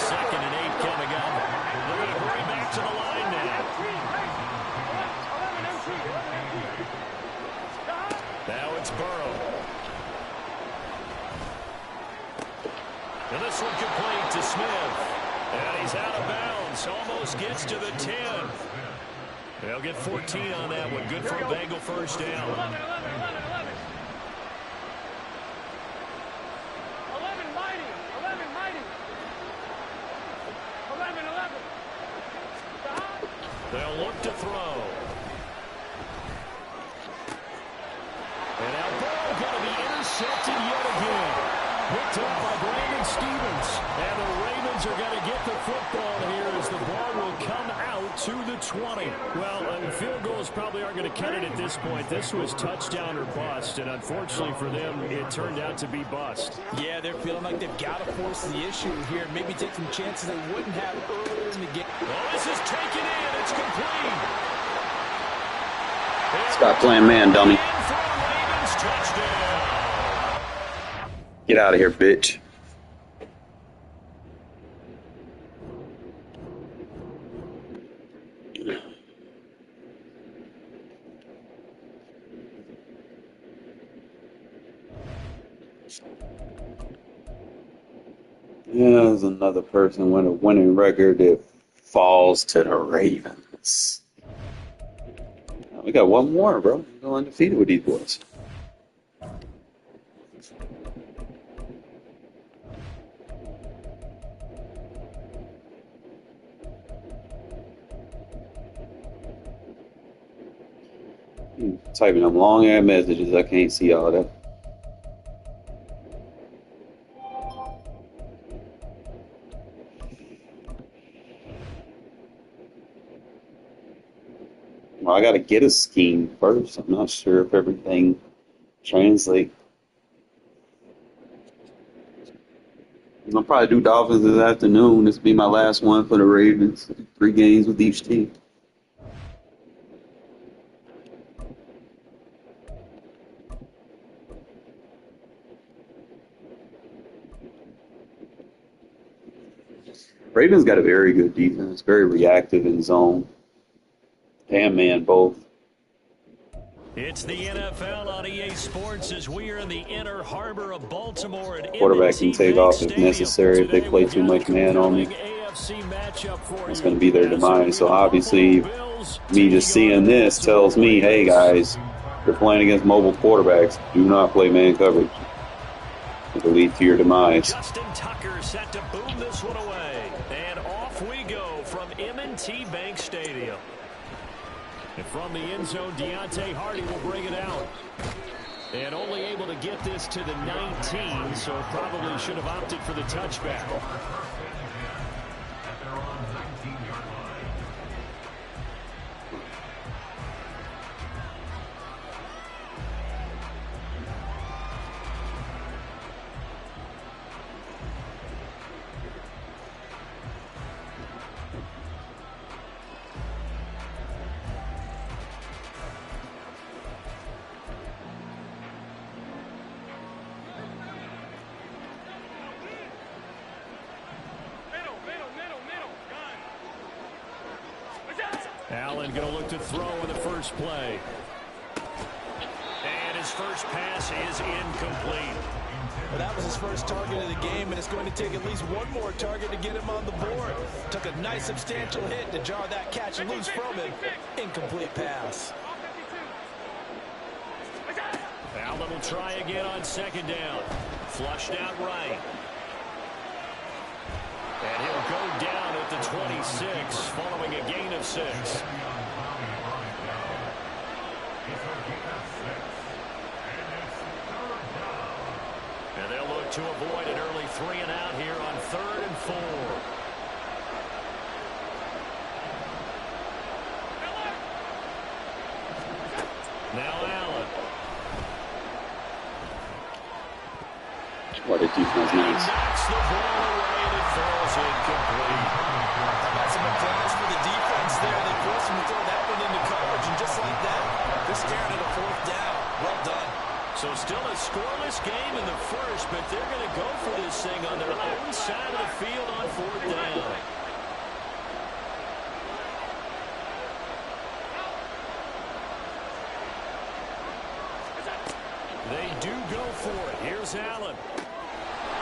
2nd and 8 coming up. They're going to hurry back to the line now. Now it's Burrow. And this one complete to Smith. And he's out of bounds. Almost gets to the 10. They'll get 14 on that one. Good for a Bengal 1st down. 11, 11, 11, 11. 11, mighty. 11, mighty. 11, 11. Stop. They'll look to throw. picked up by Brandon Stevens. And the Ravens are going to get the football here as the ball will come out to the 20. Well, field goals probably aren't going to cut it at this point. This was touchdown or bust, and unfortunately for them, it turned out to be bust. Yeah, they're feeling like they've got to force the issue here. Maybe take some chances they wouldn't have earlier in the game. Oh, this is taken in. It's complete. Stop playing man, dummy. Get out of here, bitch. Yeah, there's another person with a winning record that falls to the Ravens. We got one more, bro. We're going undefeated with these boys. Typing them long ass messages. I can't see all that. Well, I got to get a scheme first. I'm not sure if everything translates. I'll probably do Dolphins this afternoon. This will be my last one for the Ravens. 3 games with each team. Ravens got a very good defense, very reactive in zone. And man, both. It's the NFL on EA Sports as we are in the inner harbor of Baltimore at Quarterback can take off if necessary if they play too much man on me. It's going to be their demise. So obviously, me just seeing this tells me, hey guys, you're playing against mobile quarterbacks. Do not play man coverage. It'll lead to your demise. Justin Tucker set to boom this one away. And off we go from M&T Bank Stadium. And from the end zone, Deontay Hardy will bring it out. And only able to get this to the 19, so probably should have opted for the touchback. Allen going to look to throw in the first play. And his first pass is incomplete. Well, that was his first target of the game, and it's going to take at least one more target to get him on the board. Took a nice substantial hit to jar that catch loose from him. Incomplete pass. Allen will try again on second down. Flushed out right. And he'll go down at the 26 following a gain of 6. And they'll look to avoid an early 3 and out here on 3rd and 4. Now Allen. What a defense, nice. Knocks the ball away and it falls incomplete. That's some applause for the defense there. They forced him to throw that one into coverage, and just like that, they're staring at a 4th down. Well done. So still a scoreless game in the first, but they're going to go for this thing on their own side of the field on 4th down. They do go for it. Here's Allen.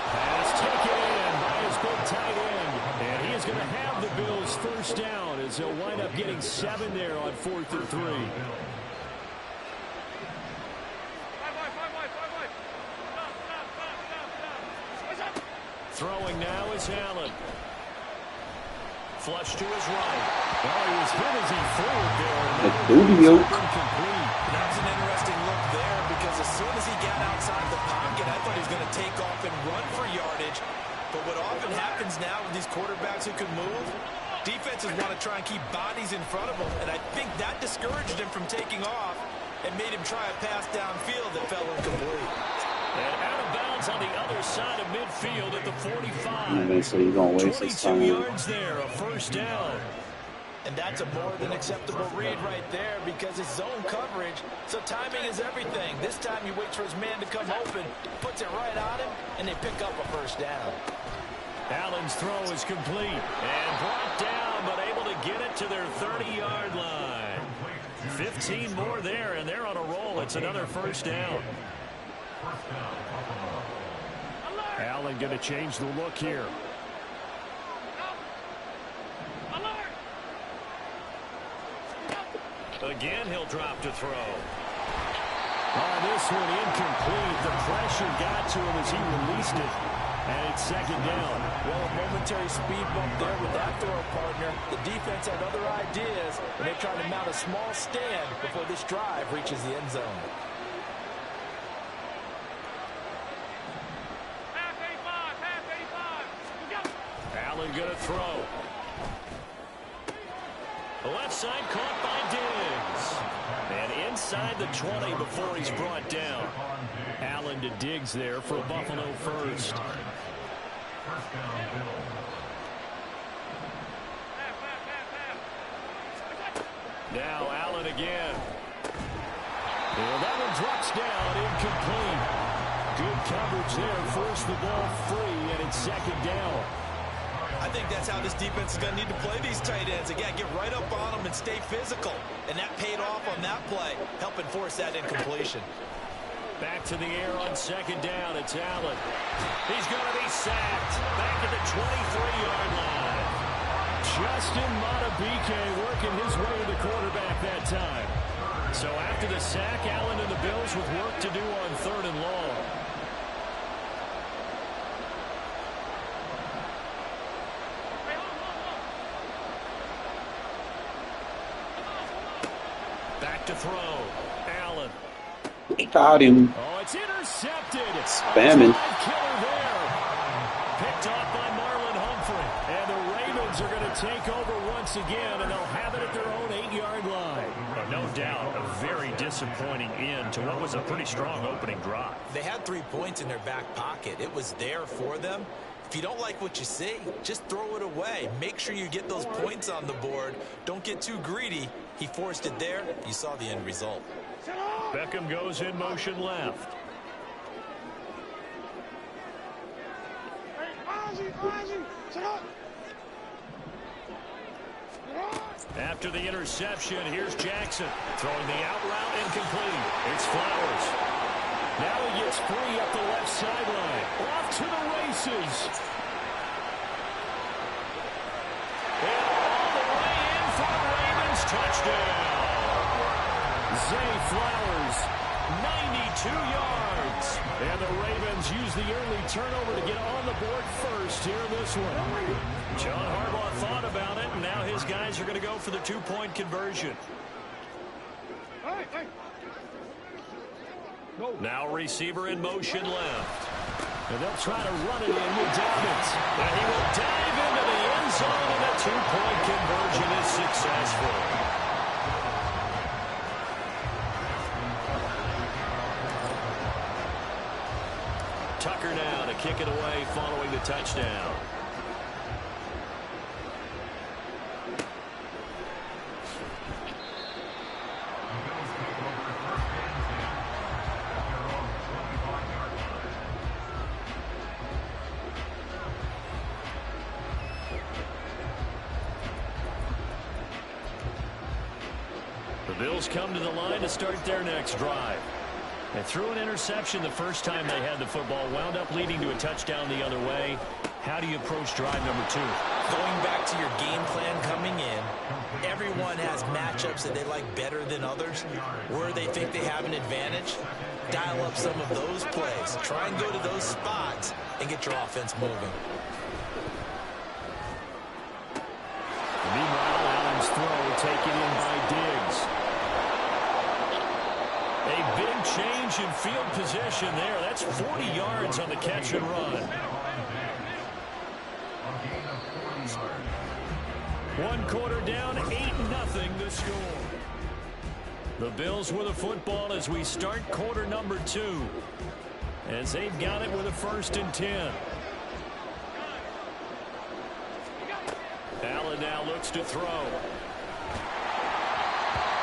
Pass taken in by his big tight end. And he is going to have the Bills first down as he'll wind up getting 7 there on 4th and 3. Throwing now is Allen. Flush to his right. Oh, he was hit as he threw it there. Incomplete. That was an interesting look there because as soon as he got outside the pocket, I thought he was going to take off and run for But what often happens now with these quarterbacks who can move, defenses want to try and keep bodies in front of them, and I think that discouraged him from taking off and made him try a pass downfield that fell incomplete. And out of bounds on the other side of midfield at the 45. So he's gonna waste his 22 time. yards there, a first down. And that's a more than acceptable read right there because it's zone coverage, so timing is everything. This time he waits for his man to come open, puts it right on him, and they pick up a first down. Allen's throw is complete and brought down, but able to get it to their 30-yard line. 15 more there, and they're on a roll. It's another first down. Allen going to change the look here. Again, he'll drop to throw. On this one, incomplete. The pressure got to him as he released it. And it's second down. Well, a momentary speed bump there with that throw partner. The defense had other ideas, and they're trying to mount a small stand before this drive reaches the end zone. Half 85, half 85. You go. Allen going to throw. The left side caught by Diggs. And inside the 20 before he's brought down. Allen to Diggs there for a Buffalo first. Now Allen again. Well, that one drops down, incomplete. Good coverage there, forced the ball free, and it's second down. I think that's how this defense is going to need to play these tight ends. Again, get right up on them and stay physical. And that paid off on that play, helping force that incompletion. Back to the air on second down. It's Allen. He's going to be sacked. Back at the 23-yard line. Justin Madubuike working his way to the quarterback that time. So after the sack, Allen and the Bills with work to do on third and long. Back to throw. Allen. He got him. Oh, it's intercepted. Spamming. Killer there. Picked off by Marlon Humphrey. And the Ravens are going to take over once again, and they'll have it at their own 8-yard line. But no doubt, a very disappointing end to what was a pretty strong opening drive. They had 3 points in their back pocket. It was there for them. If you don't like what you see, just throw it away. Make sure you get those points on the board. Don't get too greedy. He forced it there. You saw the end result. Beckham goes in motion left. After the interception, here's Jackson. Throwing the out route, incomplete. It's Flowers. Now he gets free up the left sideline. Off to the races. And all the way in for the Ravens. Touchdown. Zay Flowers, 92 yards. And the Ravens use the early turnover to get on the board first here in this one. John Harbaugh thought about it, and now his guys are going to go for the 2-point conversion. Now receiver in motion left. And they'll try to run it in with Dobbins. And he will dive into the end zone, and the 2-point conversion is successful. Tucker now to kick it away following the touchdown. The Bills come to the line to start their next drive. They threw an interception the first time they had the football, wound up leading to a touchdown the other way. How do you approach drive number 2? Going back to your game plan coming in, everyone has matchups that they like better than others. Where they think they have an advantage, dial up some of those plays. Try and go to those spots and get your offense moving. Meanwhile, Allen's throw taken in by Diggs. A big change in field position there. That's 40 yards on the catch and run. One quarter down, 8-0 the score. The Bills with the football as we start quarter number 2. As they've got it with a 1st and 10. Allen now looks to throw.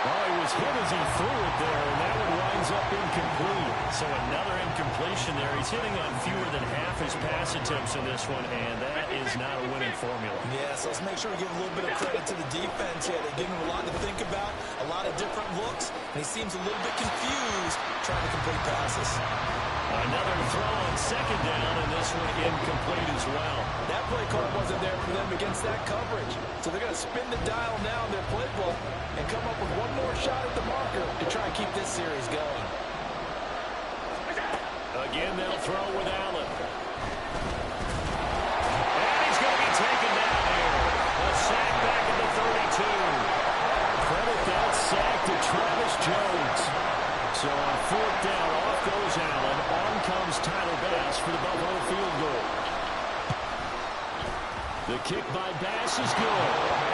Oh, he was hit as he threw it there, and that one winds up incomplete. So another incompletion there. He's hitting on fewer than half his pass attempts in this one, and that is not a winning formula. Yes, let's make sure we give a little bit of credit to the defense here. They give him a lot to think about, a lot of different looks, and he seems a little bit confused trying to complete passes. Another throw on 2nd down, and this one incomplete as well. That play call wasn't there for them against that coverage. So they're going to spin the dial now in their playbook and come up with one more shot at the marker to try and keep this series going. Again, they'll throw with Allen. And he's going to be taken down here. A sack back at the 32. Credit that sack to Travis Jones. So on 4th down, off goes Allen. On comes Tyler Bass for the Buffalo field goal. The kick by Bass is good.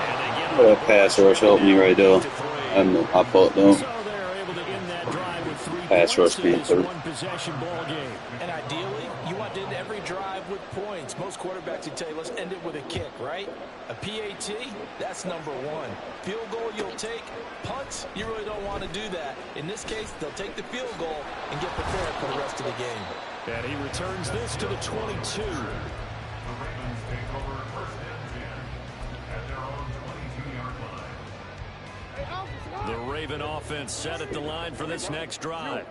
And they get That pass rush helped me right there. I fault though. So they're able to end that drive with 3 Pass rush points in being this third. one-possession ball game. And ideally, you want to end every drive with points. Most quarterbacks would tell you, let's end it with a kick, right? A PAT, that's number 1. Field goal you'll take. Punts, you really don't want to do that. In this case, they'll take the field goal and get prepared for the rest of the game. And he returns this to the 22. The Ravens take over 1st and 10 at their own 22-yard line. The Raven offense set at the line for this next drive.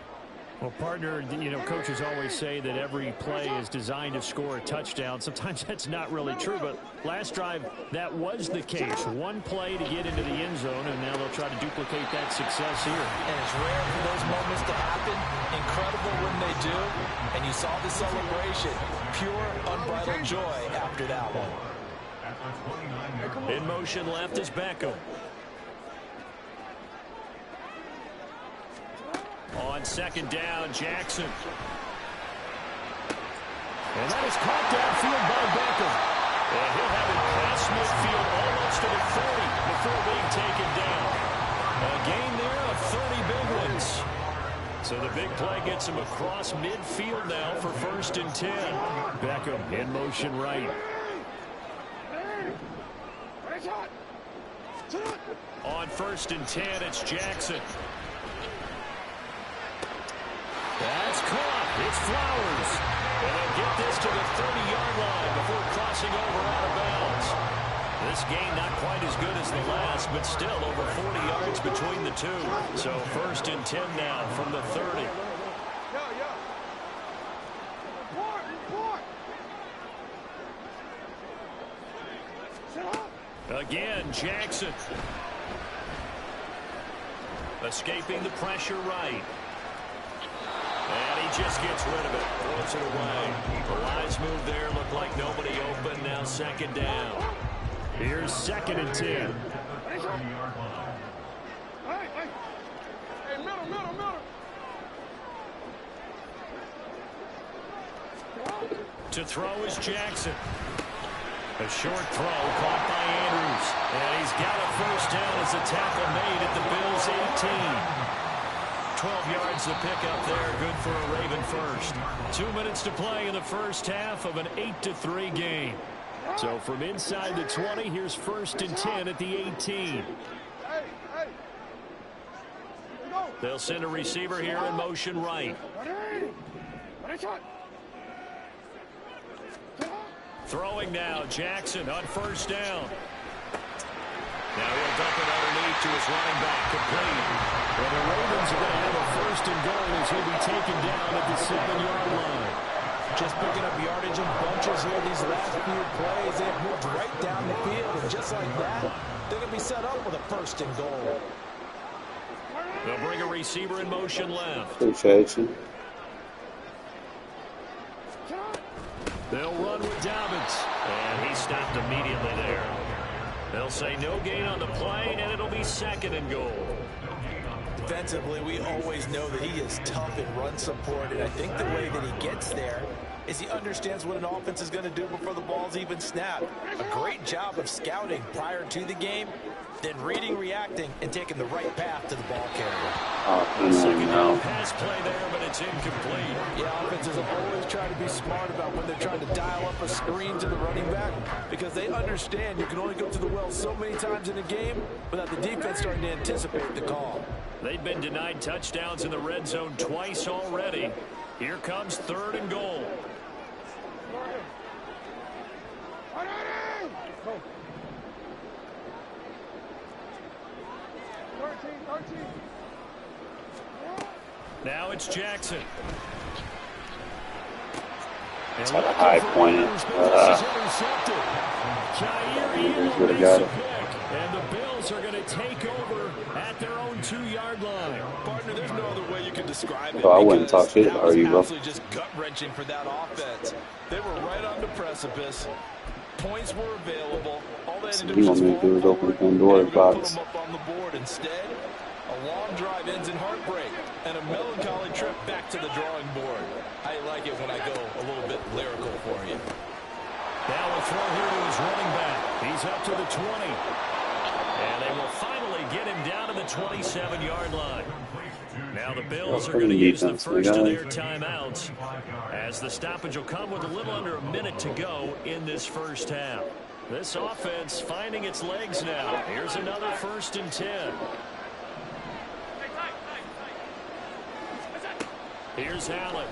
Well, partner, you know, coaches always say that every play is designed to score a touchdown. Sometimes that's not really true, but last drive, that was the case. One play to get into the end zone, and now they'll try to duplicate that success here. And it's rare for those moments to happen. Incredible when they do. And you saw the celebration. Pure, unbridled joy after that one. At the 29-yard line. In motion left is Beckham. On 2nd down, Jackson. And that is caught downfield by Beckham. And he'll have it past midfield almost to the 30 before being taken down. A gain there of 30 big ones. So the big play gets him across midfield now for 1st and 10. Beckham in motion right. On 1st and 10, it's Jackson. That's caught. It's Flowers. And they'll get this to the 30-yard line before crossing over out of bounds. This game not quite as good as the last, but still over 40 yards between the two. So 1st and 10 now from the 30. Again, Jackson. Escaping the pressure right. And he just gets rid of it. Throws it away. The lines move there. Look like nobody open. Now 2nd down. Here's 2nd and 10. Hey, middle. To throw is Jackson. A short throw caught by Andrews. And he's got a 1st down as a tackle made at the Bills' 18. 12 yards to pick up there. Good for a Raven first. 2 minutes to play in the first half of an 8-3 game. So from inside the 20, here's 1st and 10 at the 18. They'll send a receiver here in motion right. Throwing now, Jackson on 1st down. Now he'll dump it underneath to his running back, complete. Well, the Ravens are going to have a 1st and goal as he'll be taken down at the 7-yard line. Just picking up yardage in bunches here these last few plays. They've moved right down the field, and just like that, they're going to be set up with a 1st and goal. They'll bring a receiver in motion left. Appreciate you. They'll run with Dobbins, and he stopped immediately there. They'll say no gain on the play, and it'll be 2nd and goal. Defensively, we always know that he is tough in run support, and I think the way that he gets there is he understands what an offense is going to do before the ball's even snapped. A great job of scouting prior to the game, then reading, reacting, and taking the right path to the ball carrier. Second down pass play there, but it's incomplete. Yeah, offenses always try to be smart about when they're trying to dial up a screen to the running back because they understand you can only go to the well so many times in a game without the defense starting to anticipate the call. They've been denied touchdowns in the red zone twice already. Here comes 3rd and goal. Now it's Jackson. It's like a high point. Would have got it. And the Bills are going to take over at their own 2-yard line. Partner, there's no other way you can describe it. So I wouldn't talk shit. Are you, bro? Absolutely just gut-wrenching for that offense. They were right on the precipice. Points were available. All they had to do was just do is open the Pandora's box. put them up on the board. Instead, a long drive ends in heartbreak and a melancholy trip back to the drawing board. I like it when I go a little bit lyrical for you. Now we'll throw here to his running back. He's up to the 20. And they will finally get him down to the 27-yard line. Now the Bills are going to use the first of their timeouts as the stoppage will come with a little under a minute to go in this first half. This offense finding its legs now. Here's another 1st and 10. Here's Allen.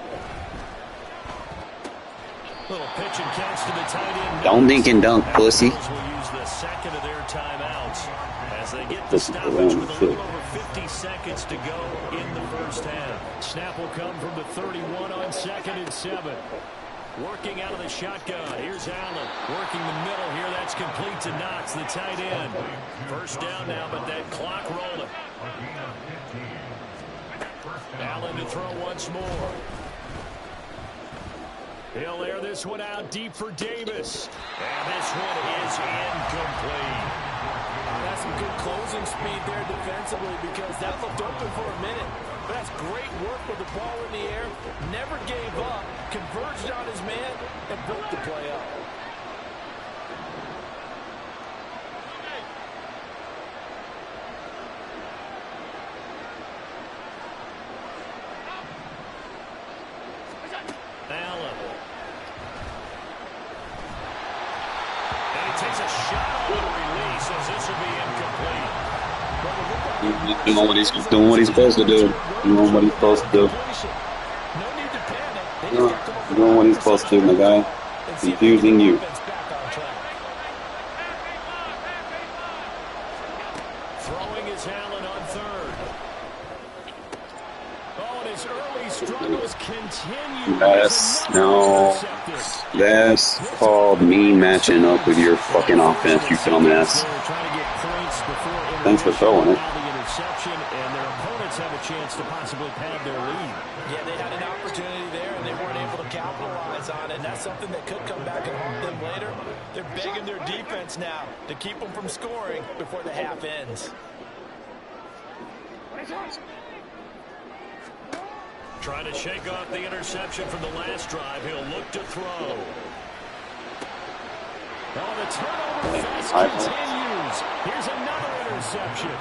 Little pitch and catch to the tight end. Don't dink and dunk, pussy. Will use the second of their timeouts as they get the stoppage with a little over 50 seconds to go in the first half. Snap will come from the 31 on 2nd and 7. Working out of the shotgun. Here's Allen. Working the middle here. That's complete to Knox, the tight end. First down now, but that clock rolling. Allen to throw once more. He'll air this one out deep for Davis. And this one is incomplete. That's some good closing speed there defensively because that looked open for a minute. But that's great work with the ball in the air. Never gave up. Converged on his man and built the play up. Allen. And he takes a shot on the release as this will be incomplete. Doing what he's supposed to do. Doing what he's supposed to do. Doing what he's supposed to do, my guy. Confusing you. Throwing is Allen on 3rd. Oh, and his early struggles continue. That's called me matching up with your fucking offense, you dumbass. Thanks for throwing it. And their opponents have a chance to possibly pad their lead. Yeah, they had an opportunity there, and they weren't able to capitalize on it. And that's something that could come back and haunt them later. They're begging their defense now to keep them from scoring before the half ends. Trying to shake off the interception from the last drive. He'll look to throw. Oh, the turnover fest continues. Here's another interception.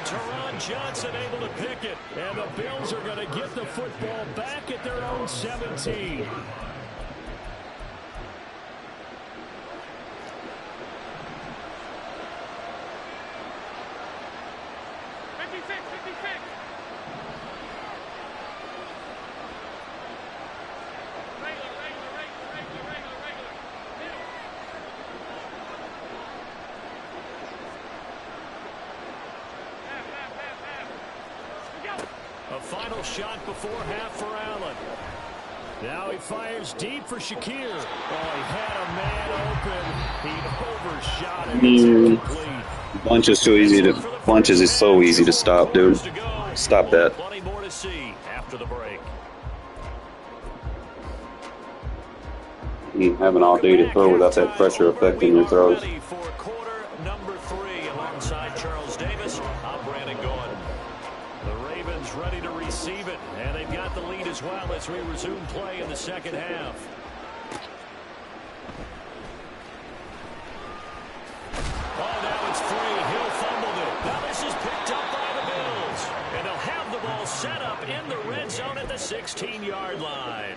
Teron Johnson able to pick it. And the Bills are going to get the football back at their own 17. A final shot before half for Allen. Now he fires deep for Shakir. Oh, he had a man open. He overshot it. It's incomplete. Bunches is so easy to stop, dude. Stop that. Plenty more to see after the break. You have an all day to throw without that pressure affecting your throws. Ready for quarter number 3 alongside Charles Davis. I'm Brandon Gordon. The Ravens ready to receive it, and they've got the lead as well as we resume play in the second half. ball set up in the red zone at the 16-yard line.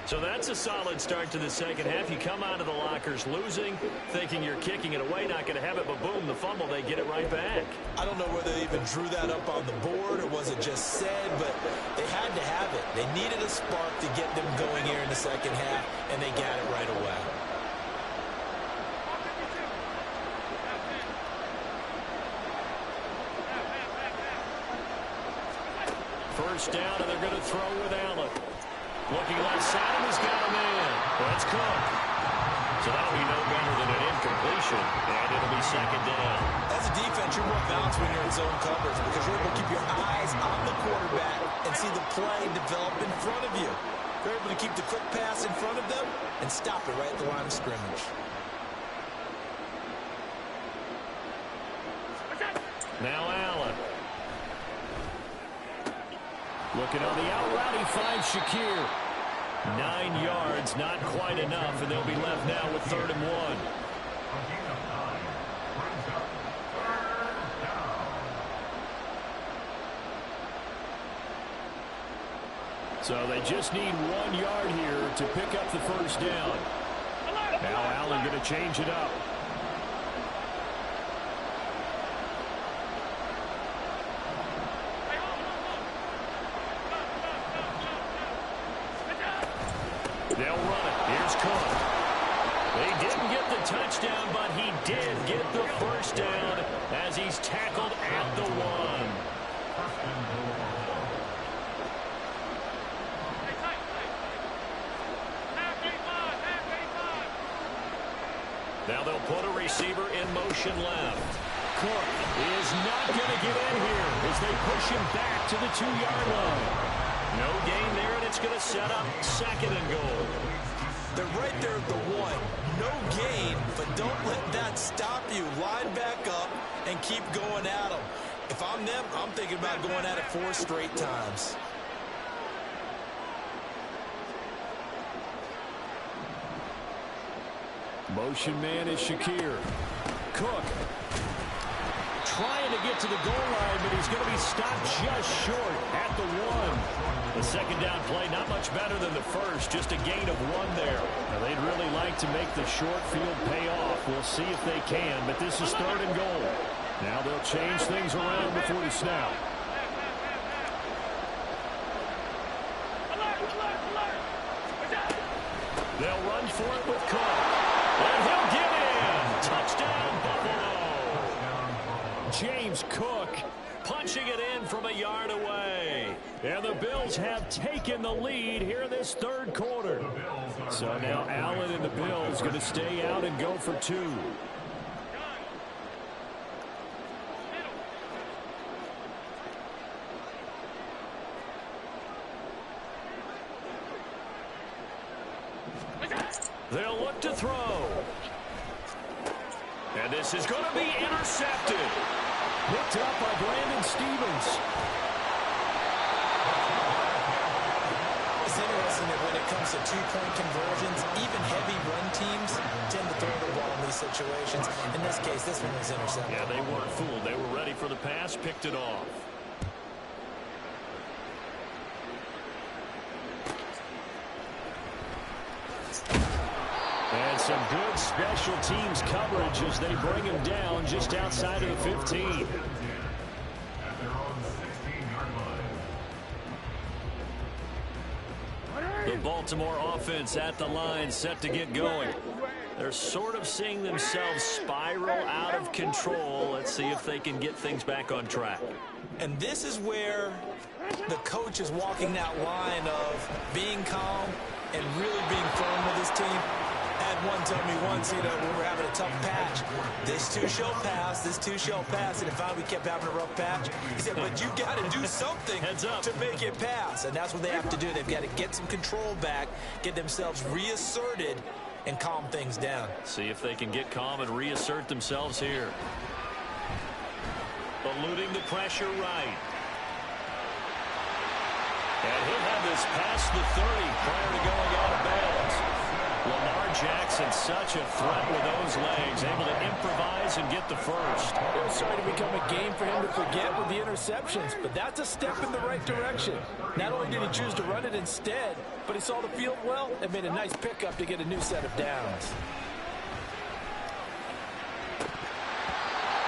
So that's a solid start to the second half. You come out of the lockers losing, thinking you're kicking it away, not going to have it, but boom, the fumble, they get it right back. I don't know whether they even drew that up on the board or was it just said, but they had to have it. They needed a spark to get them going here in the second half, and they got it right away. First down, and they're going to throw with Allen. Looking left side, and he's got a man. That's Cook. So that'll be no better than an incompletion, and it'll be second down. As a defense, you're more balanced when you're in zone coverage because you're able to keep your eyes on the quarterback and see the play develop in front of you. You're able to keep the quick pass in front of them and stop it right at the line of scrimmage. Now Allen. Looking on the out route, he finds Shakir. 9 yards, not quite enough, and they'll be left now with 3rd and 1. So they just need 1 yard here to pick up the first down. Now Allen going to change it up. They'll run it. Here's Cook. They didn't get the touchdown, but he did get the first down as he's tackled at the 1. Now they'll put a receiver in motion left. Cook is not going to get in here as they push him back to the 2-yard line. No gain there, and it's going to set up 2nd and goal. They're right there at the 1. No gain, but don't let that stop you. Line back up and keep going at them. If I'm them, I'm thinking about going at it 4 straight times. Motion man is Shakir. Cook trying to get to the goal line, but he's going to be stopped just short at the 1. The second down play, not much better than the first, just a gain of 1 there. Now, they'd really like to make the short field pay off. We'll see if they can, but this is 3rd and goal. Now they'll change things around before the snap. They'll run for it with Cook. And he'll get in. Touchdown, Buffalo. James Cook punching it in from a yard away. And the Bills have taken the lead here in this 3rd quarter. So now Allen and the Bills going to stay out and go for 2. They'll look to throw. And this is going to be intercepted. Picked up by Brandon Stevens. It's interesting that when it comes to 2-point conversions, even heavy run teams tend to throw the ball in these situations. In this case, this one was intercepted. Yeah, they weren't fooled. They were ready for the pass, picked it off. And some good special teams coverage as they bring him down just outside of the 15. The Baltimore offense at the line, set to get going. They're sort of seeing themselves spiral out of control. Let's see if they can get things back on track. And this is where the coach is walking that line of being calm and really being firm with his team. Had one tell me once, when we're having a tough patch, this too shall pass, this too shall pass. And if we kept having a rough patch, he said, but you got to do something to make it pass. And that's what they have to do. They've got to get some control back, get themselves reasserted, and calm things down. See if they can get calm and reassert themselves here. Eluding the pressure right. And he'll have this past the 30 prior to going out of bounds. Lamar Jackson, such a threat with those legs, able to improvise and get the first. It was starting to become a game for him to forget with the interceptions, but that's a step in the right direction. Not only did he choose to run it instead, but he saw the field well and made a nice pickup to get a new set of downs.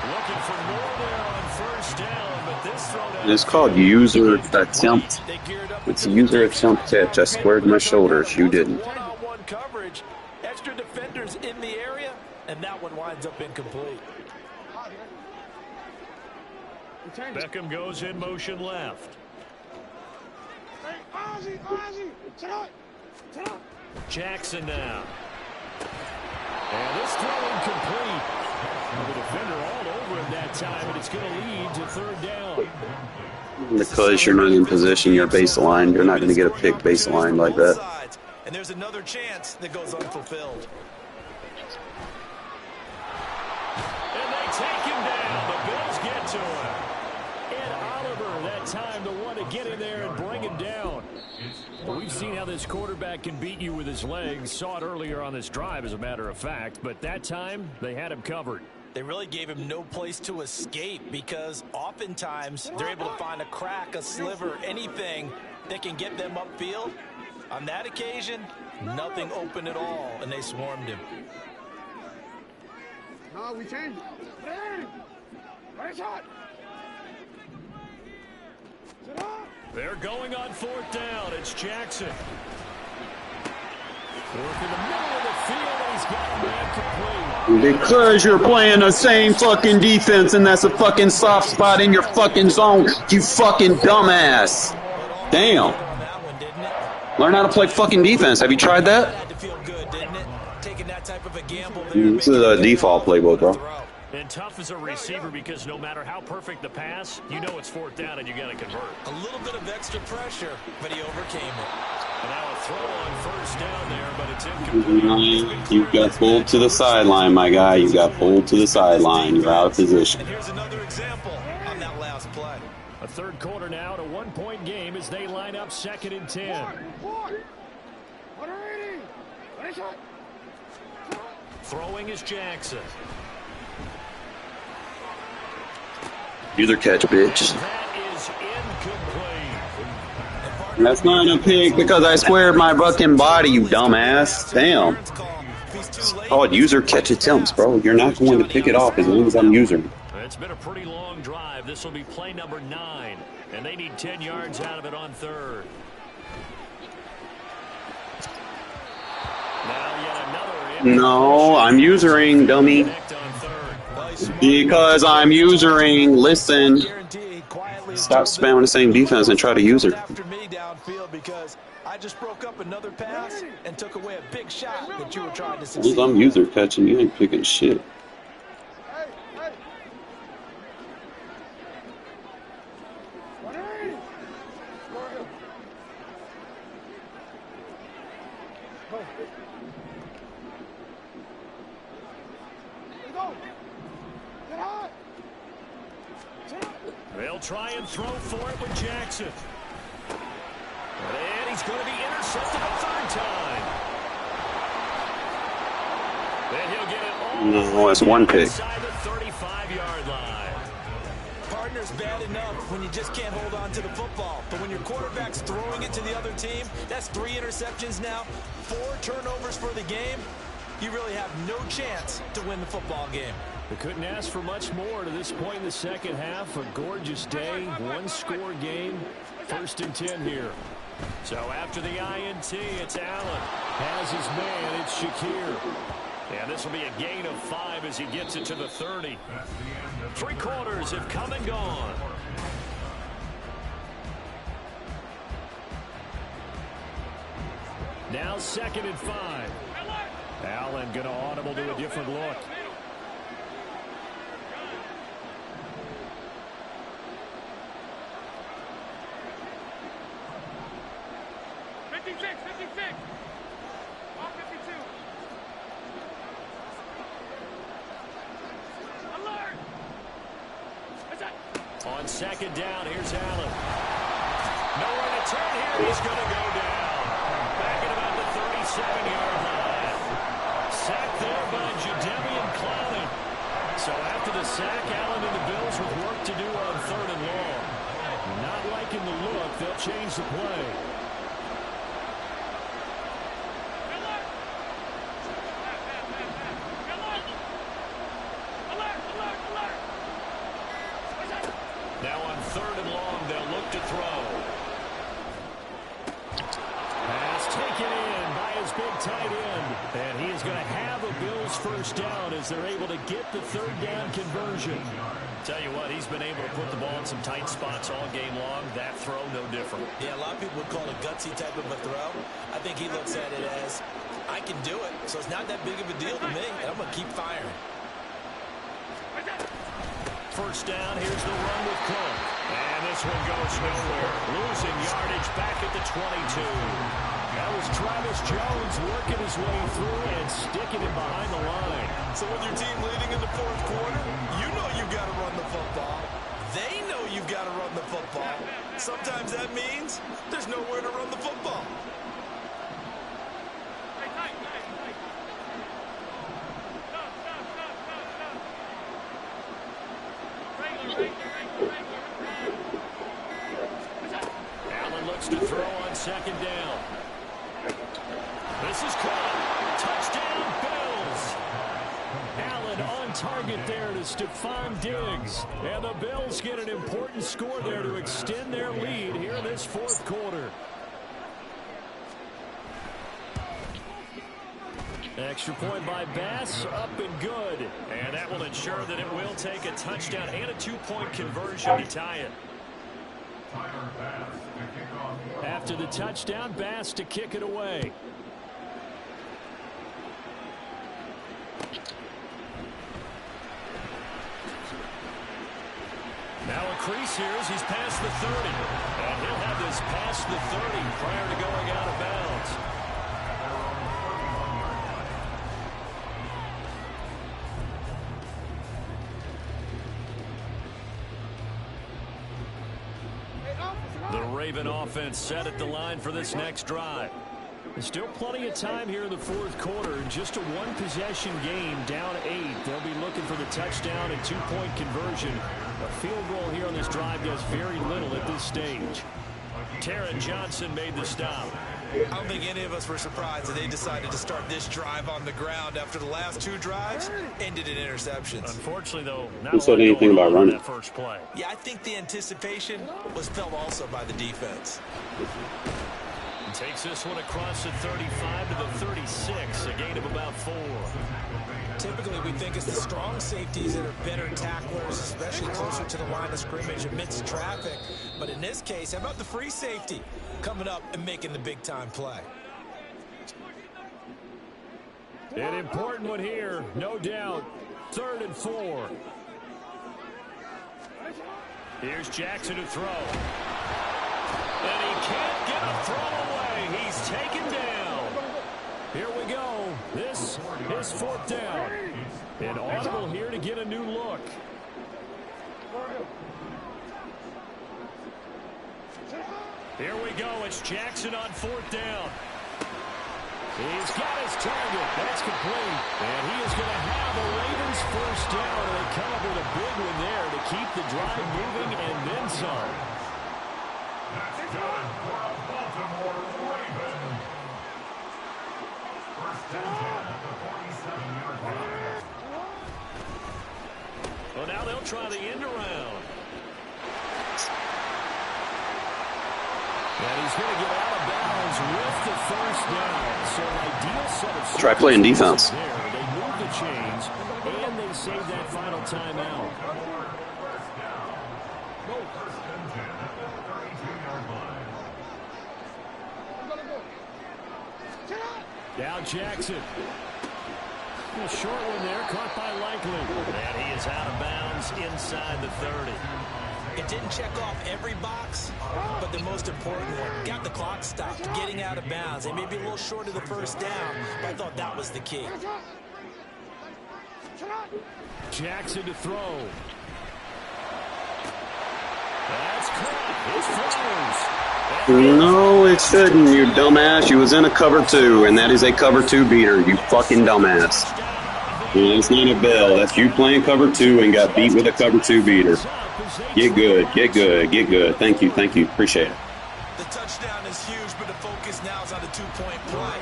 Looking for more there on first down, but this throw down. It's called user attempt. It's user attempt catch. I squared my shoulders. You didn't. One-on-one coverage, extra defenders in the area, and that one winds up incomplete. Beckham goes in motion left. Jackson now. And this throw incomplete. Well, the defender all over him that time, and it's going to lead to third down. Because you're not in position, you're baseline. You're not going to get a pick baseline like that. And there's another chance that goes unfulfilled. And they take him down. The Bills get to him. And Oliver, that time, the one to get in there and bring him down. Well, we've seen how this quarterback can beat you with his legs. Saw it earlier on this drive, as a matter of fact. But that time, they had him covered. They really gave him no place to escape because oftentimes they're able to find a crack, a sliver, anything that can get them upfield. On that occasion, nothing open at all, and they swarmed him. No, we changed it. Right shot. They're going on fourth down. It's Jackson. Work in the middle of the field, and he's got a man complete. Because you're playing the same fucking defense, and that's a fucking soft spot in your fucking zone, you fucking dumbass. Damn. Learn how to play fucking defense. Have you tried that? This is a default playbook, bro. And tough as a receiver because no matter how perfect the pass, you know it's fourth down and you got to convert. A little bit of extra pressure, but he overcame it. And now a throw on first down there, but it's incomplete. You got pulled to the sideline, my guy. You got pulled to the sideline. You're out of position. And here's another example on that last play. A third quarter now, a one-point game as they line up 2nd and 10. Throwing is Jackson. Either catch, bitch. That is incomplete. That's not a pick because I squared my fucking body, you dumbass. Damn. Oh, user catch attempts, bro. You're not going to pick it off as long as I'm using. It's been a pretty long drive. This will be play number 9, and they need 10 yards out of it on third. Now yet another. No, I'm usering, dummy. Because I'm usering. Listen. Stop spamming the same defense and try to use her. After me downfield because I just broke up another pass and took away a big shot that you were trying to succeed. I'm user catching. You ain't picking shit. They'll try and throw for it with Jackson. And he's going to be intercepted a third time. Then he'll get it all. No, it's one pick. Inside the 35-yard line. Partner's bad enough when you just can't hold on to the football. But when your quarterback's throwing it to the other team, that's 3 interceptions now, 4 turnovers for the game. You really have no chance to win the football game. They couldn't ask for much more to this point in the second half. A gorgeous day, 1-score game, 1st and 10 here. So after the INT, it's Allen. Has his man, it's Shakir. And this will be a gain of 5 as he gets it to the 30. 3 quarters have come and gone. Now 2nd and 5. Allen going to audible to a different look. On 2nd down, here's Allen. Nowhere to turn here. He's going to go down. Back at about the 37-yard line. of the sack. Allen and the Bills with work to do on 3rd and long. Not liking the look. They'll change the play. Now on 3rd and long, they'll look to throw. Pass taken in by his big tight end. And he is going to have a Bills first down as they're able to get the 3rd down conversion. Tell you what, he's been able to put the ball in some tight spots all game long. That throw, no different. Yeah, a lot of people would call it a gutsy type of a throw. I think he looks at it as, I can do it, so it's not that big of a deal to me, and I'm going to keep firing. First down, here's the run with Cook. And this one goes nowhere. Losing yardage back at the 22. That was Travis Jones working his way through and sticking him behind the line. So with your team leading in the 4th quarter, you know you've got to run the football. They know you've got to run the football. Sometimes that means there's nowhere to run the football. Allen looks to throw on 2nd down. This is caught. Touchdown, Bills. Allen on target there to Stephon Diggs. And the Bills get an important score there to extend their lead here in this 4th quarter. Extra point by Bass, up and good. And that will ensure that it will take a touchdown and a 2-point conversion to tie it. After the touchdown, Bass to kick it away. Now a crease here as he's past the 30. And he'll have this past the 30 prior to going out of bounds. The Raven offense set at the line for this next drive. There's still plenty of time here in the 4th quarter. Just a 1-possession game, down 8. They'll be looking for the touchdown and 2-point conversion. A field goal here on this drive does very little at this stage. Taron Johnson made the stop. I don't think any of us were surprised that they decided to start this drive on the ground after the last 2 drives ended in interceptions. Unfortunately, though, not Who said anything about running? That first play. Yeah, I think the anticipation was felt also by the defense. Takes this one across the 35 to the 36, a gain of about 4. Typically, we think it's the strong safeties that are better tacklers, especially closer to the line of scrimmage amidst traffic. But in this case, how about the free safety coming up and making the big-time play? An important one here, no doubt. 3rd and 4. Here's Jackson to throw. And he can't get a throw away. He's taken down. Here we go. This is 4th down. And audible here to get a new look. Here we go. It's Jackson on 4th down. He's got his target. That's complete. And he is going to have the Ravens first down. And they come up with a big one there to keep the drive moving and then some. That's good for a Baltimore Raven. First and 10 at the 47-yard line. Well, now they'll try the end around. And he's going to get out of bounds with the first down. So an ideal set of Try playing defense. there. They move the chains, and they save that final timeout. Now Jackson. A short one there, caught by Likely. And he is out of bounds inside the 30. It didn't check off every box, but the most important one. Got the clock stopped, getting out of bounds. They may be a little short of the first down, but I thought that was the key. Jackson to throw. That's caught. His throws. No, it shouldn't, you dumbass. You was in a cover 2, and that is a cover 2 beater, you fucking dumbass. Touchdown, It's not a bell. That's you playing cover 2 and got beat with a cover 2 beater. Get good. Get good. Get good. Thank you. Thank you. Appreciate it. The touchdown is huge, but the focus now is on the two-point play.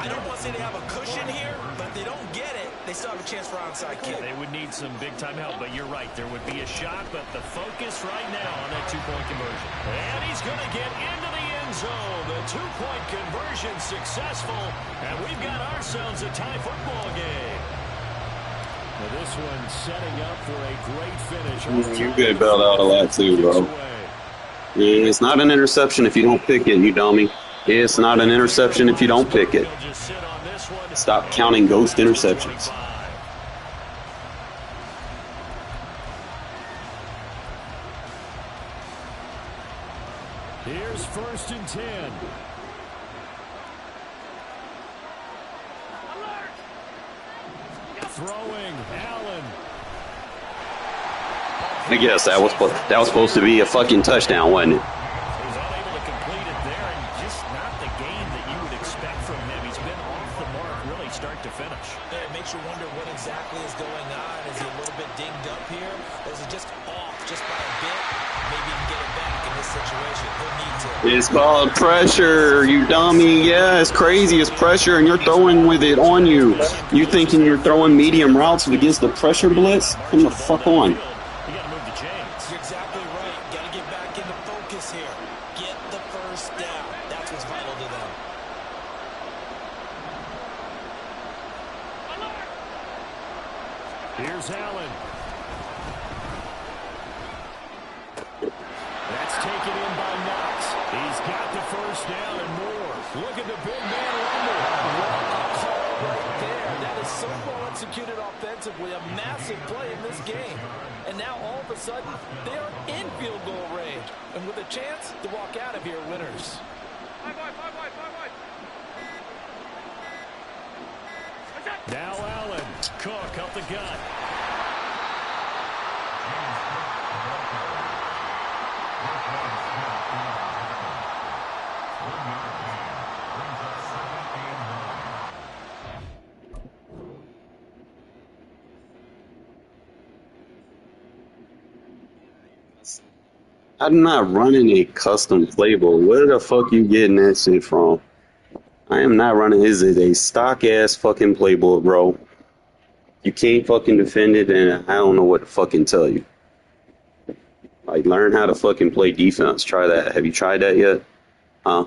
I don't want to say they have a cushion here, but if they don't get it, they still have a chance for onside kick. They would need some big-time help, but you're right. There would be a shot, but the focus right now on that two-point conversion. And he's going to get into the end zone. The two-point conversion successful, and we've got ourselves a tie football game. Now this one setting up for a great finish. You get bailed out a lot too, bro. Yeah, it's not an interception if you don't pick it, you dummy. It's not an interception if you don't pick it. Stop counting ghost interceptions. Here's 1st and 10. Throwing, Allen. I guess that was supposed to be a fucking touchdown, wasn't it? He was unable to complete it there, and just not the game that you would expect from him. He's been off the mark, really start to finish. Yeah, it makes you wonder what exactly is going on. Is he a little bit dinged up here, or is he just off just by a bit? Maybe he can get it back in this situation. He'll need to. It's called pressure, you dummy. Yeah, it's crazy. It's pressure, and you're throwing with it on you. You thinking you're throwing medium routes against the pressure blitz? Come the fuck on. You're exactly right. Got to get back into focus here. Get the first down. That's what's vital to them. Here's Allen. That's taken in by Knox. He's got the first down and more. Look at the big man rumble. What a call right there. That is so well executed offensively. A massive play in this game. And now all of a sudden, they are in field goal range. And with a chance to walk out of here winners. Now Allen. Cook up the gut. I'm not running a custom playbook. Where the fuck you getting that shit from? I am not running. Is it a stock ass fucking playbook, bro? You can't fucking defend it, and I don't know what to fucking tell you. Like, learn how to fucking play defense. Try that. Have you tried that yet? Huh?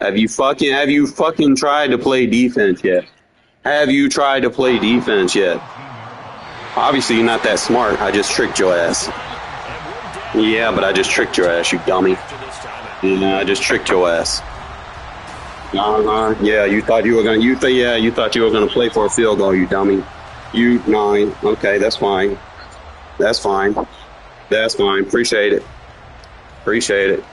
Have you fucking tried to play defense yet? Have you tried to play defense yet? Obviously, you're not that smart. I just tricked your ass. Yeah, but I just tricked your ass, you dummy. Yeah, I just tricked your ass. Yeah, you thought you were gonna. You thought you were gonna play for a field goal, you dummy. Okay, that's fine. That's fine. That's fine. Appreciate it. Appreciate it.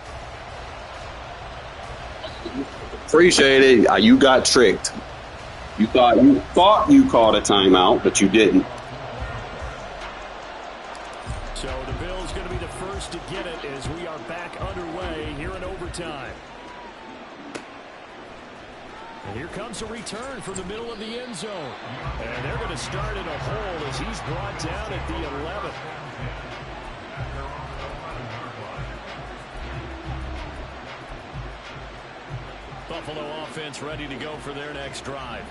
Appreciate it. You got tricked. You thought you called a timeout, but you didn't. So the Bills going to be the first to get it as we are back underway here in overtime. And here comes a return from the middle of the end zone. And they're going to start in a hole as he's brought down at the 11. Buffalo offense ready to go for their next drive.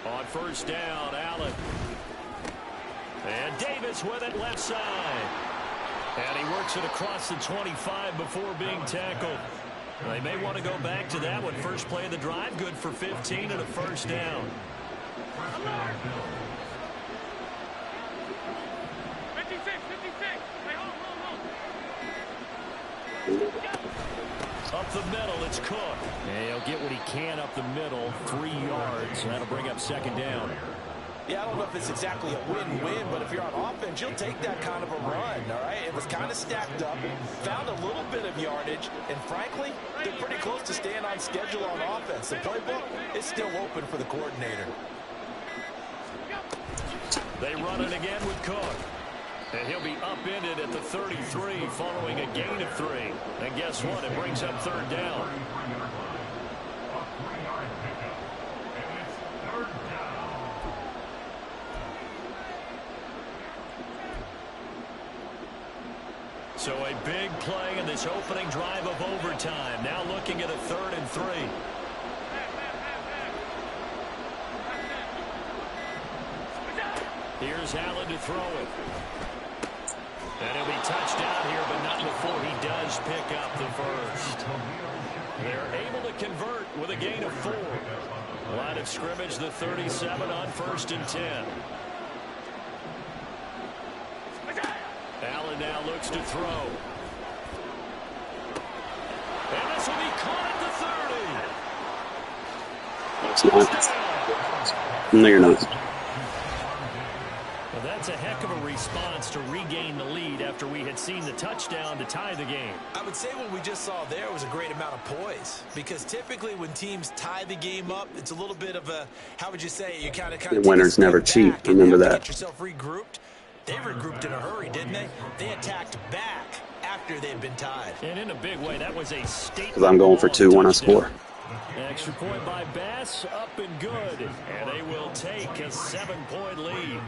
On first down, Allen. And Davis with it left side. And he works it across the 25 before being tackled. They may want to go back to that one. First play of the drive, good for 15 and a first down. 56. Hey, hold. Up the middle, it's Cook. And he'll get what he can up the middle, 3 yards. And that'll bring up second down. Yeah, I don't know if it's exactly a win-win, but if you're on offense, you'll take that kind of a run, all right? It was kind of stacked up, found a little bit of yardage, and frankly, they're pretty close to staying on schedule on offense. The playbook is still open for the coordinator. They run it again with Cook. And he'll be upended at the 33 following a gain of 3. And guess what? It brings up third down. So a big play in this opening drive of overtime. Now looking at a 3rd and 3. Here's Allen to throw it. And he'll be touchdown here, but not before he does pick up the first. They're able to convert with a gain of 4. Line of scrimmage, the 37 on 1st and 10. Allen now looks to throw. And this will be caught at the 30. It's not. No, you're not. Well, that's a heck of a response to regain the lead after we had seen the touchdown to tie the game. I would say what we just saw there was a great amount of poise, because typically when teams tie the game up, it's a little bit of a, how would you say it? You kind of Winners never cheat. Remember that. Get yourself regrouped. They regrouped in a hurry, didn't they? They attacked back after they'd been tied. And in a big way, that was a statement. Because I'm going for 2 when I score. Extra point by Bass, up and good. And they will take a 7-point lead.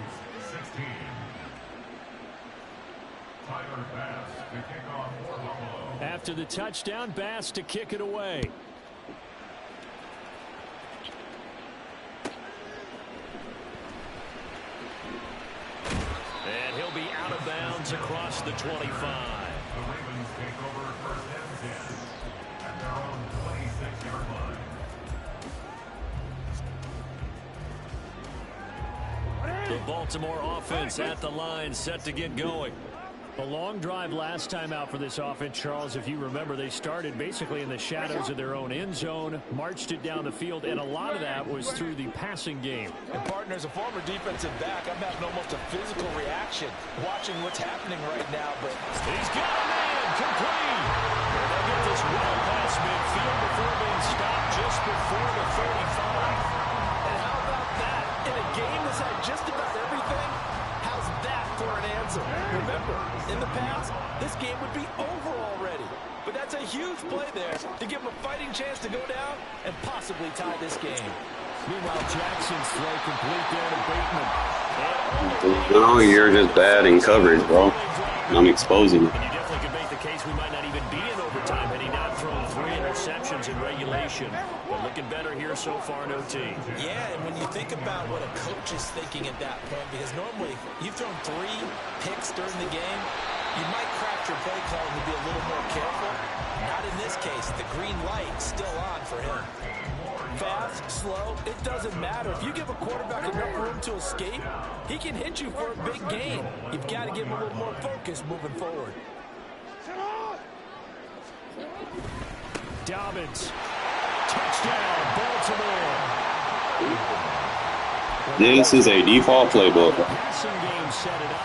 After the touchdown, Bass to kick it away. And he'll be out of bounds across the 25. The Ravens take over 1st and 10 at their own 26-yard line. The Baltimore offense at the line, set to get going. A long drive last time out for this offense, Charles. If you remember, they started basically in the shadows of their own end zone, marched it down the field, and a lot of that was through the passing game. And partner, as a former defensive back, I'm having almost a physical reaction watching what's happening right now. But he's got a man complete. And they'll get this well past midfield before being stopped just before the 35. And how about that? In a game that's had just about everything, how's that for an answer? Remember, in the past, this game would be over already. But that's a huge play there to give them a fighting chance to go down and possibly tie this game. Meanwhile, Jackson's throw complete there to Bateman. No, you're just bad in coverage, bro. I'm exposing it. And you definitely could make the case we might not even be in overtime had he not thrown 3 interceptions in regulation. But looking better here so far in OT. Yeah, and when you think about what a coach is thinking at that point, because normally you've thrown 3 picks during the game, you might craft your play calling to be a little more careful. Not in this case. The green light still on for him. Fast, slow, it doesn't matter. If you give a quarterback enough room to escape, he can hit you for a big gain. You've got to give him a little more focus moving forward. Dobbins. Touchdown, Baltimore. This is a default playbook.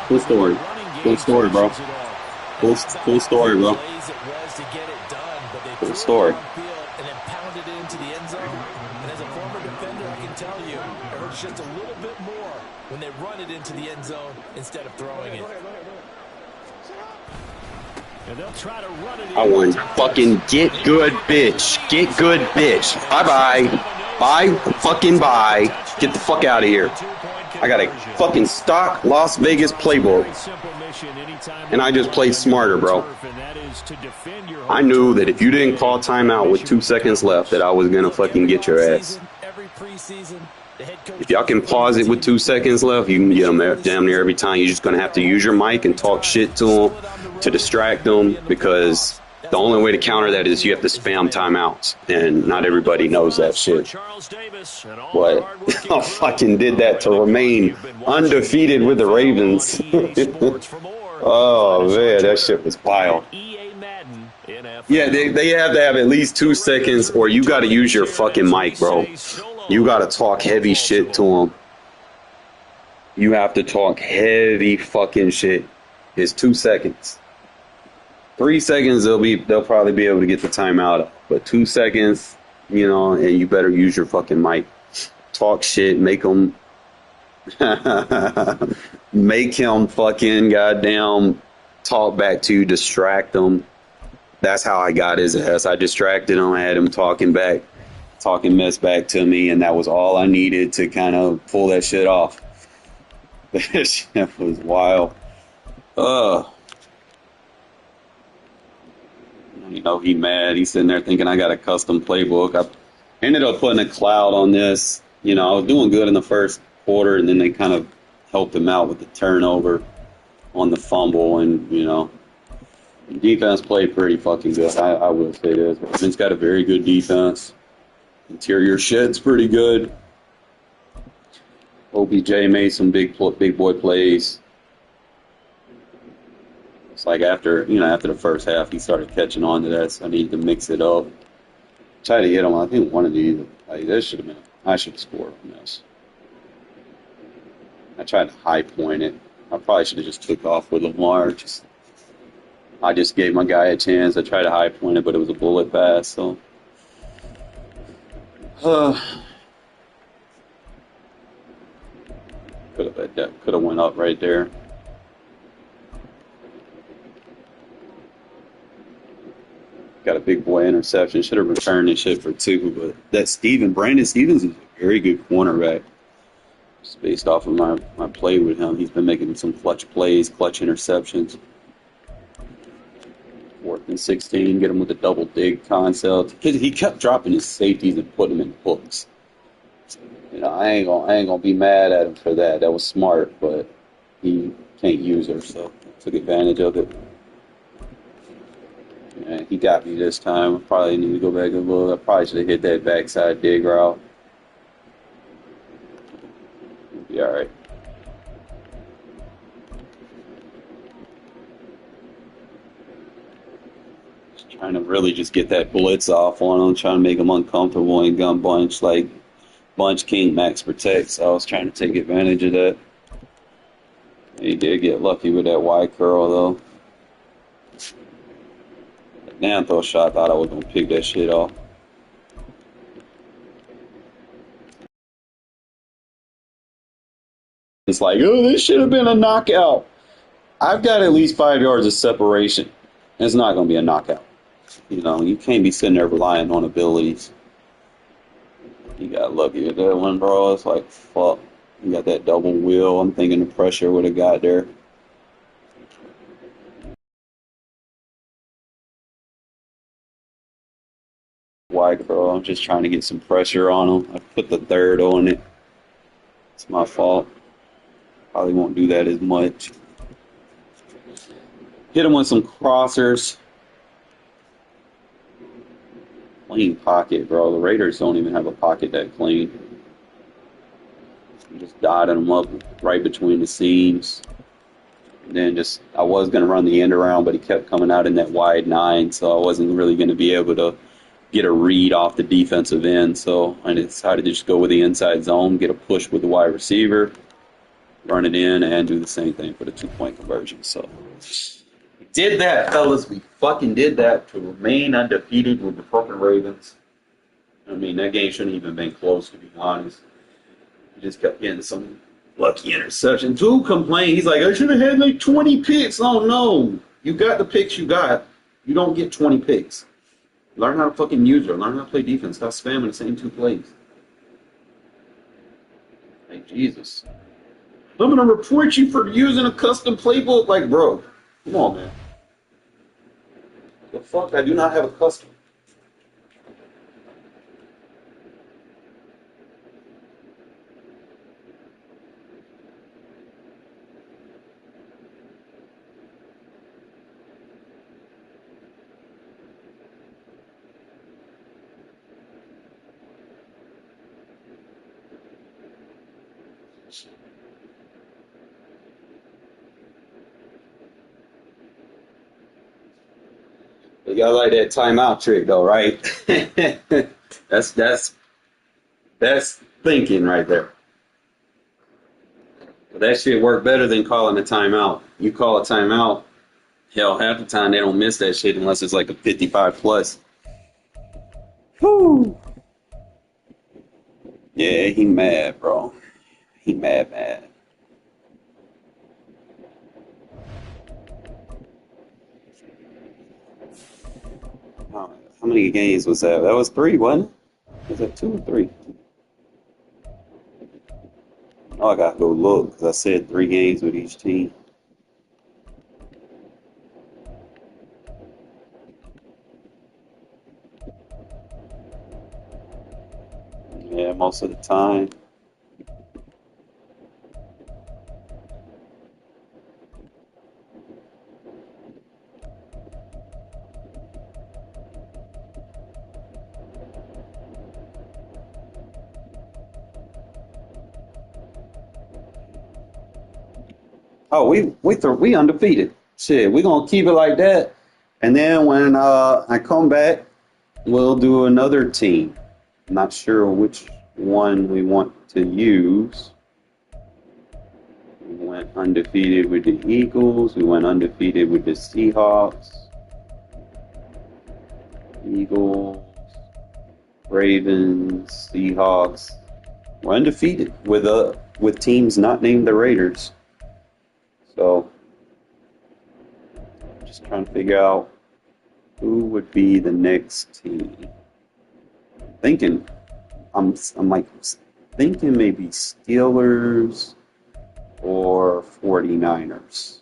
Full story. Full story, bro. Full story, bro. Full story. Just a little bit more when they run it into the end zone instead of throwing it. And they'll try to run it in. I want fucking get good, bitch. Get good, bitch. Bye-bye. Bye fucking bye. Get the fuck out of here. I got a fucking stock Las Vegas playbook. And I just played smarter, bro. I knew that if you didn't call timeout with 2 seconds left that I was going to fucking get your ass. If y'all can pause it with 2 seconds left, you can get them damn near every time. You're just going to have to use your mic and talk shit to them to distract them, because the only way to counter that is you have to spam timeouts, and not everybody knows that shit. But I fucking did that to remain undefeated with the Ravens. Oh, man, that shit was wild. Yeah, they have to have at least 2 seconds, or you got to use your fucking mic, bro. You got to talk heavy shit to them. You have to talk heavy fucking shit. It's 2 seconds. 3 seconds, they'll probably be able to get the timeout up. But 2 seconds, and you better use your fucking mic. Talk shit, make them Make him fucking goddamn talk back to you, distract him. That's how I got his ass. I distracted him. I had him talking mess back to me, and that was all I needed to kind of pull that shit off. That shit was wild. You know, he mad. He's sitting there thinking I got a custom playbook. I ended up putting a cloud on this. You know, I was doing good in the first quarter, and then they kind of helped him out with the turnover on the fumble, and, you know, defense played pretty fucking good. I will say this. Vince got a very good defense. Interior shed's pretty good. OBJ made some big boy plays. It's like after the first half, he started catching on to that, so I needed to mix it up. Try to hit him. I think one of these, like, this should have been, I should have scored on this. I tried to high point it. I probably should have just took off with Lamar. I just gave my guy a chance. I tried to high point it, but it was a bullet pass, so. Could have went up right there. Got a big boy interception. Should have returned this shit for 2, but that Brandon Stevens is a very good cornerback. Just based off of my play with him, he's been making some clutch plays, clutch interceptions. 4th and 16, get him with a double dig concept. He kept dropping his safeties and putting them in hooks. You know, I ain't gonna be mad at him for that. That was smart, but he can't use her, so I took advantage of it. Yeah, he got me this time. I probably need to go back and look. I probably should have hit that backside dig route. Be all right. Just trying to really just get that blitz off on him, trying to make him uncomfortable and gun bunch. Like, bunch king max protect, so I was trying to take advantage of that. He did get lucky with that wide curl, though. That damn throw shot, I thought I was going to pick that shit off. It's like, oh, this should have been a knockout. I've got at least 5 yards of separation. It's not going to be a knockout. You know, you can't be sitting there relying on abilities. You got lucky with that one, bro. It's like, fuck. You got that double wheel. I'm thinking the pressure would have got there. Wide curl. I'm just trying to get some pressure on him. I put the third on it. It's my fault. Probably won't do that as much. Hit him with some crossers. Clean pocket, bro. The Raiders don't even have a pocket that clean. I'm just dotting them up right between the seams. And then I was going to run the end around, but he kept coming out in that wide 9, so I wasn't really going to be able to get a read off the defensive end. So I decided to just go with the inside zone, get a push with the wide receiver, run it in, and do the same thing for the 2-point conversion. So we did that, fellas. We fucking did that to remain undefeated with the fucking Ravens. I mean, that game shouldn't even been close, to be honest. He just kept getting some lucky interception. Dude complained. He's like, I should have had like 20 picks. Oh, no. You got the picks you got. You don't get 20 picks. Learn how to fucking use her. Learn how to play defense. Stop spamming the same 2 plays. Like, Jesus. I'm going to report you for using a custom playbook. Like, bro, come on, man. The fuck? I do not have a custom. Y'all like that timeout trick, though, right? That's thinking right there. But that shit worked better than calling a timeout. You call a timeout, hell, half the time they don't miss that shit unless it's like a 55 plus. Whoo! Yeah, he mad, bro. He mad. How many games was that? That was three, wasn't it? Was that two or three? Oh, I gotta go look because I said 3 games with each team. Yeah, most of the time. Oh, we undefeated. Shit, we gonna keep it like that. And then when I come back, we'll do another team. I'm not sure which one we want to use. We went undefeated with the Eagles. We went undefeated with the Seahawks. Eagles, Ravens, Seahawks. We're undefeated with teams not named the Raiders. So just trying to figure out who would be the next team. Thinking, I'm like thinking maybe Steelers or 49ers.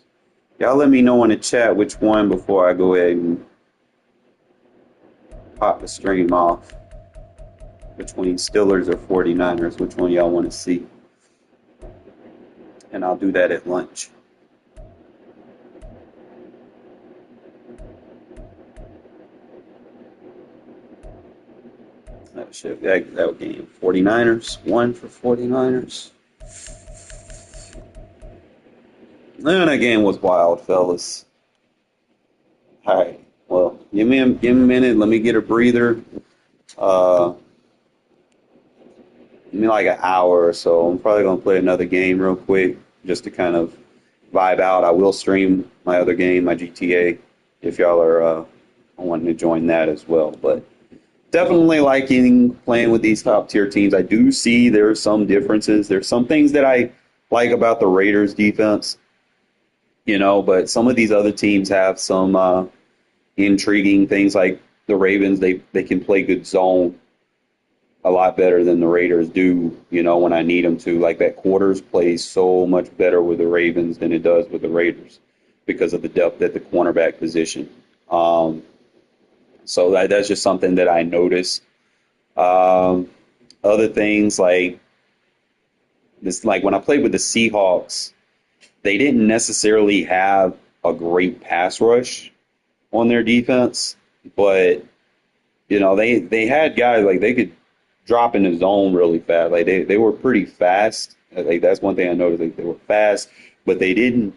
Y'all let me know in the chat which one before I go ahead and pop the stream off. Between Steelers or 49ers, which one y'all want to see. And I'll do that at lunch. That game. 49ers. One for 49ers. And that game was wild, fellas. All right. Well, give me a minute. Let me get a breather. Give me like an hour or so. I'm probably going to play another game real quick just to kind of vibe out. I will stream my other game, my GTA, if y'all are wanting to join that as well. But definitely liking playing with these top tier teams. I do see there's some differences. There's some things that I like about the Raiders defense, but some of these other teams have some intriguing things like the Ravens. They can play good zone a lot better than the Raiders do, when I need them to. Like that quarters plays so much better with the Ravens than it does with the Raiders because of the depth at the cornerback position. So that's just something that I noticed. Other things like this, like when I played with the Seahawks, they didn't necessarily have a great pass rush on their defense, but they had guys like they could drop in the zone really fast. Like they were pretty fast. Like that's one thing I noticed. Like they were fast, but they didn't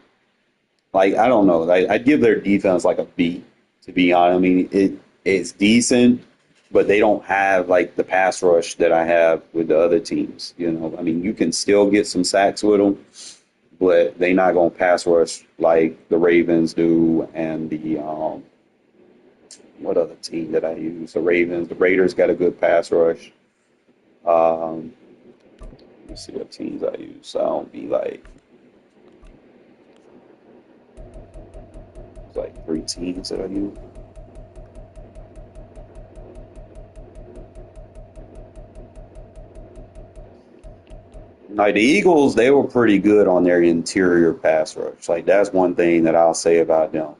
I don't know. I'd give their defense like a B, to be honest. I mean it's decent, but they don't have like the pass rush that I have with the other teams. I mean you can still get some sacks with them, but they're not gonna pass rush like the Ravens do and the what other team that I use? The Ravens. The Raiders got a good pass rush. Let me see what teams I use. So I don't be like it's like 3 teams that I use. Like the Eagles, they were pretty good on their interior pass rush. Like that's one thing that I'll say about them.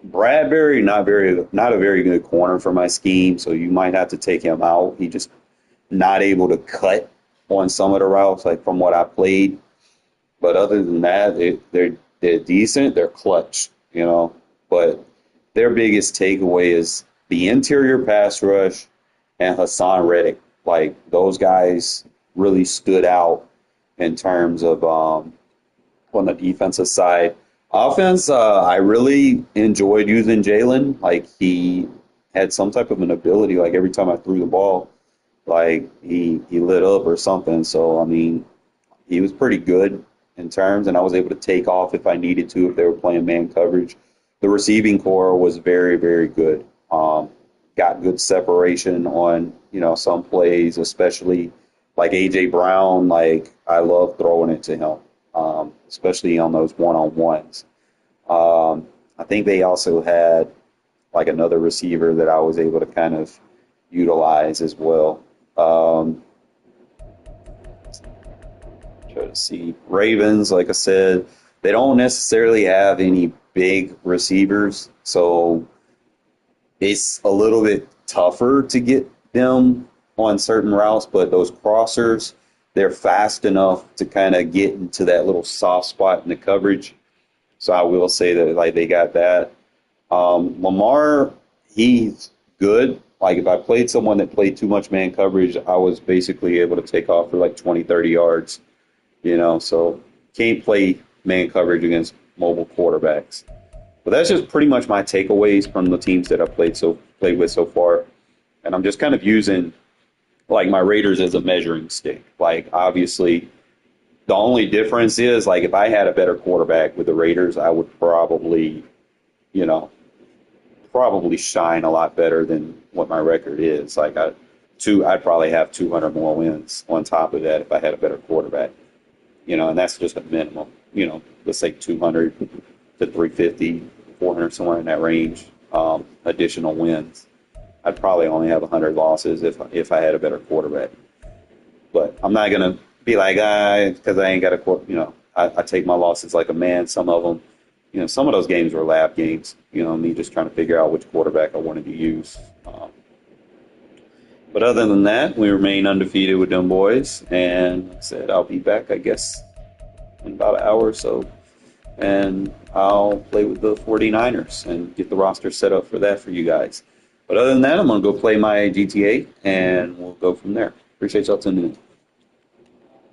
Bradbury, not a very good corner for my scheme, so you might have to take him out. He just not able to cut on some of the routes, like from what I played. But other than that, they're decent. They're clutch, But their biggest takeaway is the interior pass rush and Hassan Reddick. Like those guys really stood out in terms of on the defensive side. Offense, I really enjoyed using Jalen. Like he had some type of an ability. Like every time I threw the ball, like he lit up or something. So I mean, he was pretty good in terms, and I was able to take off if I needed to if they were playing man coverage. The receiving core was very, very good. Got good separation on some plays, especially like AJ Brown, like I love throwing it to him, especially on those one-on-ones. I think they also had like another receiver that I was able to kind of utilize as well. Try to see Ravens, like I said, they don't necessarily have any big receivers, so it's a little bit tougher to get them on certain routes, but those crossers, they're fast enough to kind of get into that little soft spot in the coverage. So I will say that like they got that. Lamar, he's good. Like if I played someone that played too much man coverage, I was basically able to take off for like 20, 30 yards, so can't play man coverage against mobile quarterbacks. But that's just pretty much my takeaways from the teams that I played with so far. And I'm just kind of using like my Raiders as a measuring stick. Like obviously the only difference is like if I had a better quarterback with the Raiders, I would you know, probably shine a lot better than what my record is. Like I'd probably have 200 more wins on top of that if I had a better quarterback. And that's just a minimum. Let's say 200 to 350, 400, somewhere in that range, additional wins. I'd probably only have 100 losses if I had a better quarterback. But I'm not gonna be like, because I ain't got a I take my losses like a man. Some of them, some of those games were lab games. Me just trying to figure out which quarterback I wanted to use. But other than that, we remain undefeated with them boys. And like I said, I'll be back, I guess, in about an hour or so. And I'll play with the 49ers and get the roster set up for that for you guys. But other than that, I'm going to go play my GTA, and we'll go from there. Appreciate y'all tuning in.